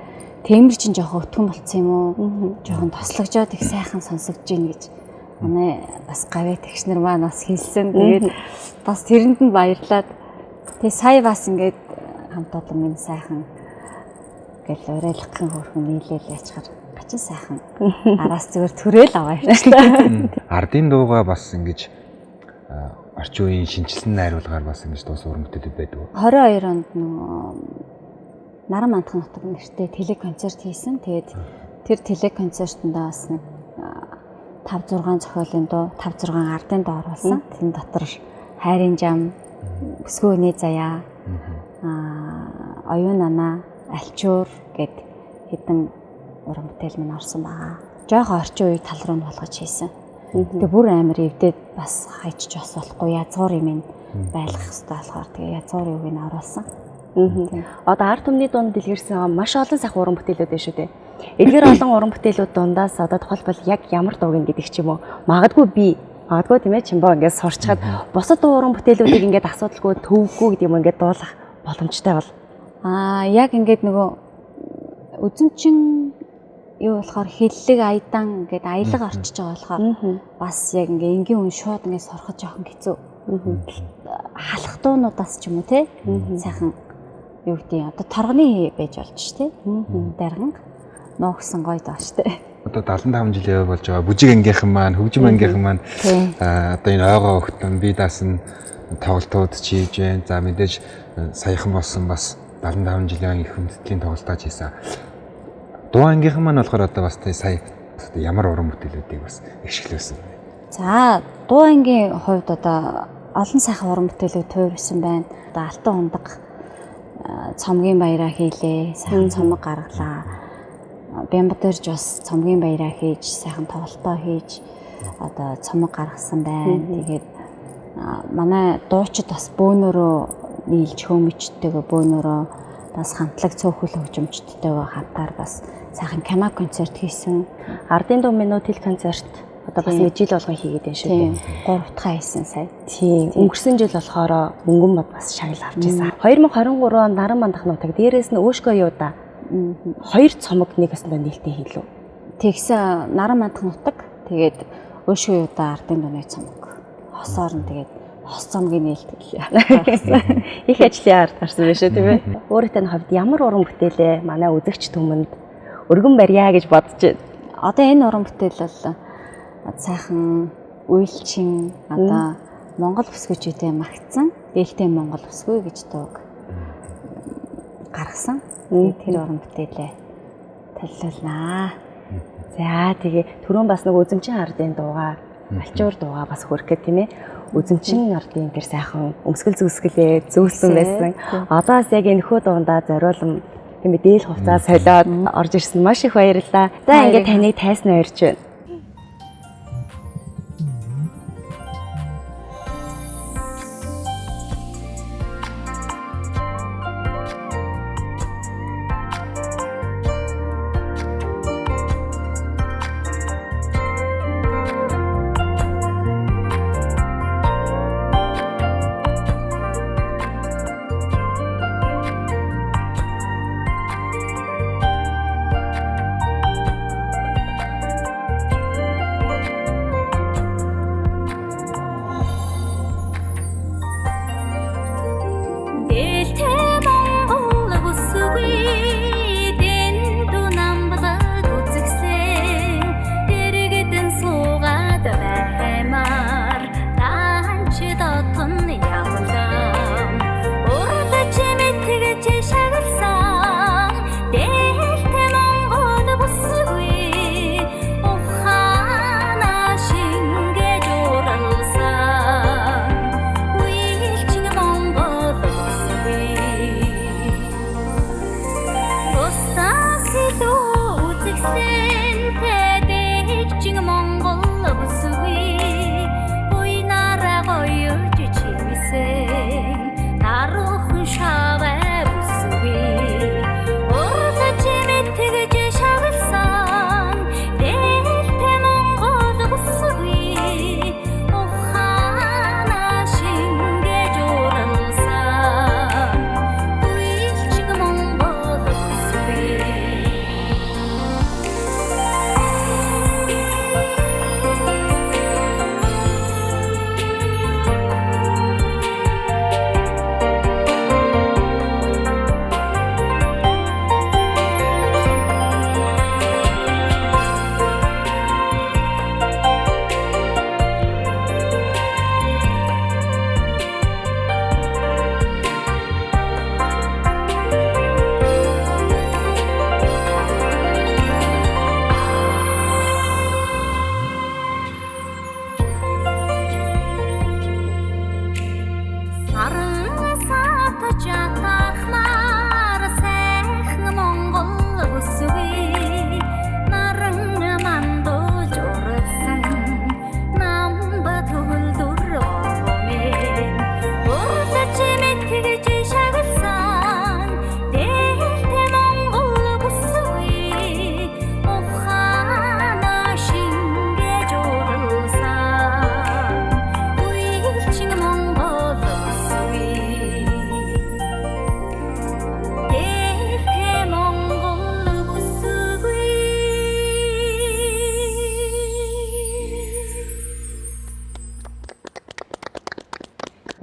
темир чин жоохон өтгөн болцсон юм уу? Жоохон тослогжоод их сайхан сонсогдож гин гэж манай бас гавь тэгш нар маань бас хэлсэн. Тэгээд бас тэрэнд нь баярлаад тэгээ сая бас ингээд хамт олон минь сайхан гэл уриалгахын хөрхөн нийлээл яачаар гачин сайхан араас зүгээр төрээл аваа явчихлаа. Ардын дууга бас ингэж орчин үеийн шинжилсэн найруулгаар бас ингэж дуус уран бүтээлүүд байдаг. 22 онд нөгөө Наран мандхан нутаг нэртэй телеконцерт хийсэн. Тэгээд тэр телеконцертонд бас нэг 5-6 зохиолын дуу, 5-6 ардын дуу оруулсан. Тэн дотор хайрын жам, өсгөөний заяа, оюун нана, альчуур гэд хэдэн уран бүтээл минь орсон байгаа. Жохо орчин үеийг тал руу нь болгож хийсэн. Тэгээ бүр амар эвдээд бас хайчж бас болохгүй язгуур юм байлгах хэрэгтэй болохоор тэгээ язгуур юуг нь оруулсан. Одоо ард түмний дунд дэлгэрсэн маш олон сайхан уран бүтээлүүд байна шүү дээ. Эдгээр олон уран бүтээлүүд дундаас одоо тухайлбал яг ямар дууг ин гэдэг ч юм уу. Магадгүй тийм ээ чимбоо ингээд сурчхад бусад уран бүтээлүүдийг ингээд асуудалгүй төвгүй гэдэг юм ингээд дуулах боломжтой бол. Яг ингээд нөгөө үзэмчин юу болохоор хиллэг айдан ингээд аялга орчиж байгаа болохоор бас яг ингээ энгийн хүн шууд ингээ сороход жоохон хэцүү. Халах дуунуудаас ч юм уу те сайхан юу гэдэг одоо торгоны байж болж ш те дарган нуугсан гоё доош те. Одоо 75 жил яваа болж байгаа бүжиг ангийнхан маань хөгжим ангийнхан маань одоо энэ ойгоо өгтөн би даасан тоглолтууд хийж байна. За мэдээж саяхан болсон бас 75 жилийн их хүндэтгэлийн тоглолтоо хийсэн. Дуу ангийнхан маань болохоор одоо бас сая ямар уран бүтээлүүдийг бас ашигласан. За дуу ангийн хувьд одоо олон сайхан уран бүтээлүүд туурсан байна. Одоо Алтан ундаг цомгийн баяраа хийлээ, сайхан цомог гаргалаа. Бямбадэрж бас цомгийн баяраа хийж, сайхан тоглолтоо хийж одоо цомог гаргасан байна. Тэгээд манай дуучид бас бөөнөрөө нийлж хөөмичтэйгээ бөөнөрөө бас хамтлаг цөөхөл хөгжимчдтэйгээ хамтаар бас сайхан кама концерт хийсэн. Ардын дуу минут тэл концерт одоо бас нэг жил болгон хийгээд байна шүү дээ. 3 дахь хийсэн сая. Тийм. Өнгөрсөн жил болохоор мөнгөн бод бас шагнал авч ирсэн. 2023 онд Наран мандах нутаг дээрээс нь Өөшгөө юуда 2 цомог нэг өсөндөө нийлтэй хийлүү. Тэгсэн Наран мандах нутаг тэгээд Өөшгөө юуда ардын дууны цомог. Хосоор нь тэгээд хос цомгийн нээлттэй. Их ажлын ард гарсан байна шүү тийм ээ. Өөрийнхөө хувьд ямар уран бүтээлээ манай үзэгч түмэнд өргөн барья гэж бодож байна. Одоо энэ уран бүтээл бол сайхан үйлчин одоо Монгол бүсгүйчүүдээ магтсан дээлтэй Монгол бүсгүй гэж дууг гаргасан. Тэгээд тэр уран бүтээлээ төлөвлөнаа. За тэгээ түрүүн бас нэг үзэмчин ардын дуугаа альчуур дуугаа бас хөрөх гэх тийм ээ. Үзэмчин ардын тэр сайхан өмсгөл зүсгэлээ зөөсөн байсан. Одоо бас яг энэ хөө дундаа зориулсан тийм ээ дээл хувцас солиод орж ирсэн маш их баярлалаа. За ингээд таныг тайсан орж байна.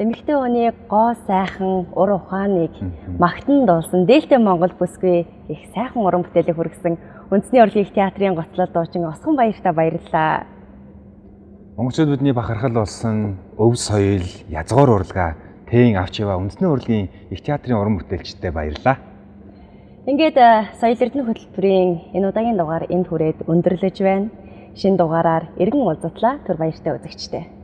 Эмэгтэй хүний гоо сайхан ур ухааныг магтан дуулсан Дээлтэй Монгол бүсгүй их сайхан уран бүтээлийг хүргэсэн Үндэсний урлагийн их театрын гоцлол дуучин Осгон Баяртай баярлалаа. Монголчууд бидний бахархал болсон өв соёл, язгуур урлага тэн авч яваа Үндэсний урлагийн их театрын уран бүтээлчтэй баярлалаа. Ингээд соёл эрдэнэ хөтөлбөрийн энэ удаагийн дугаар энд хүрээд өндөрлөж байна. Шинэ дугаараар иргэн уулзтлаа. Түр баяртай үзэгчтэй.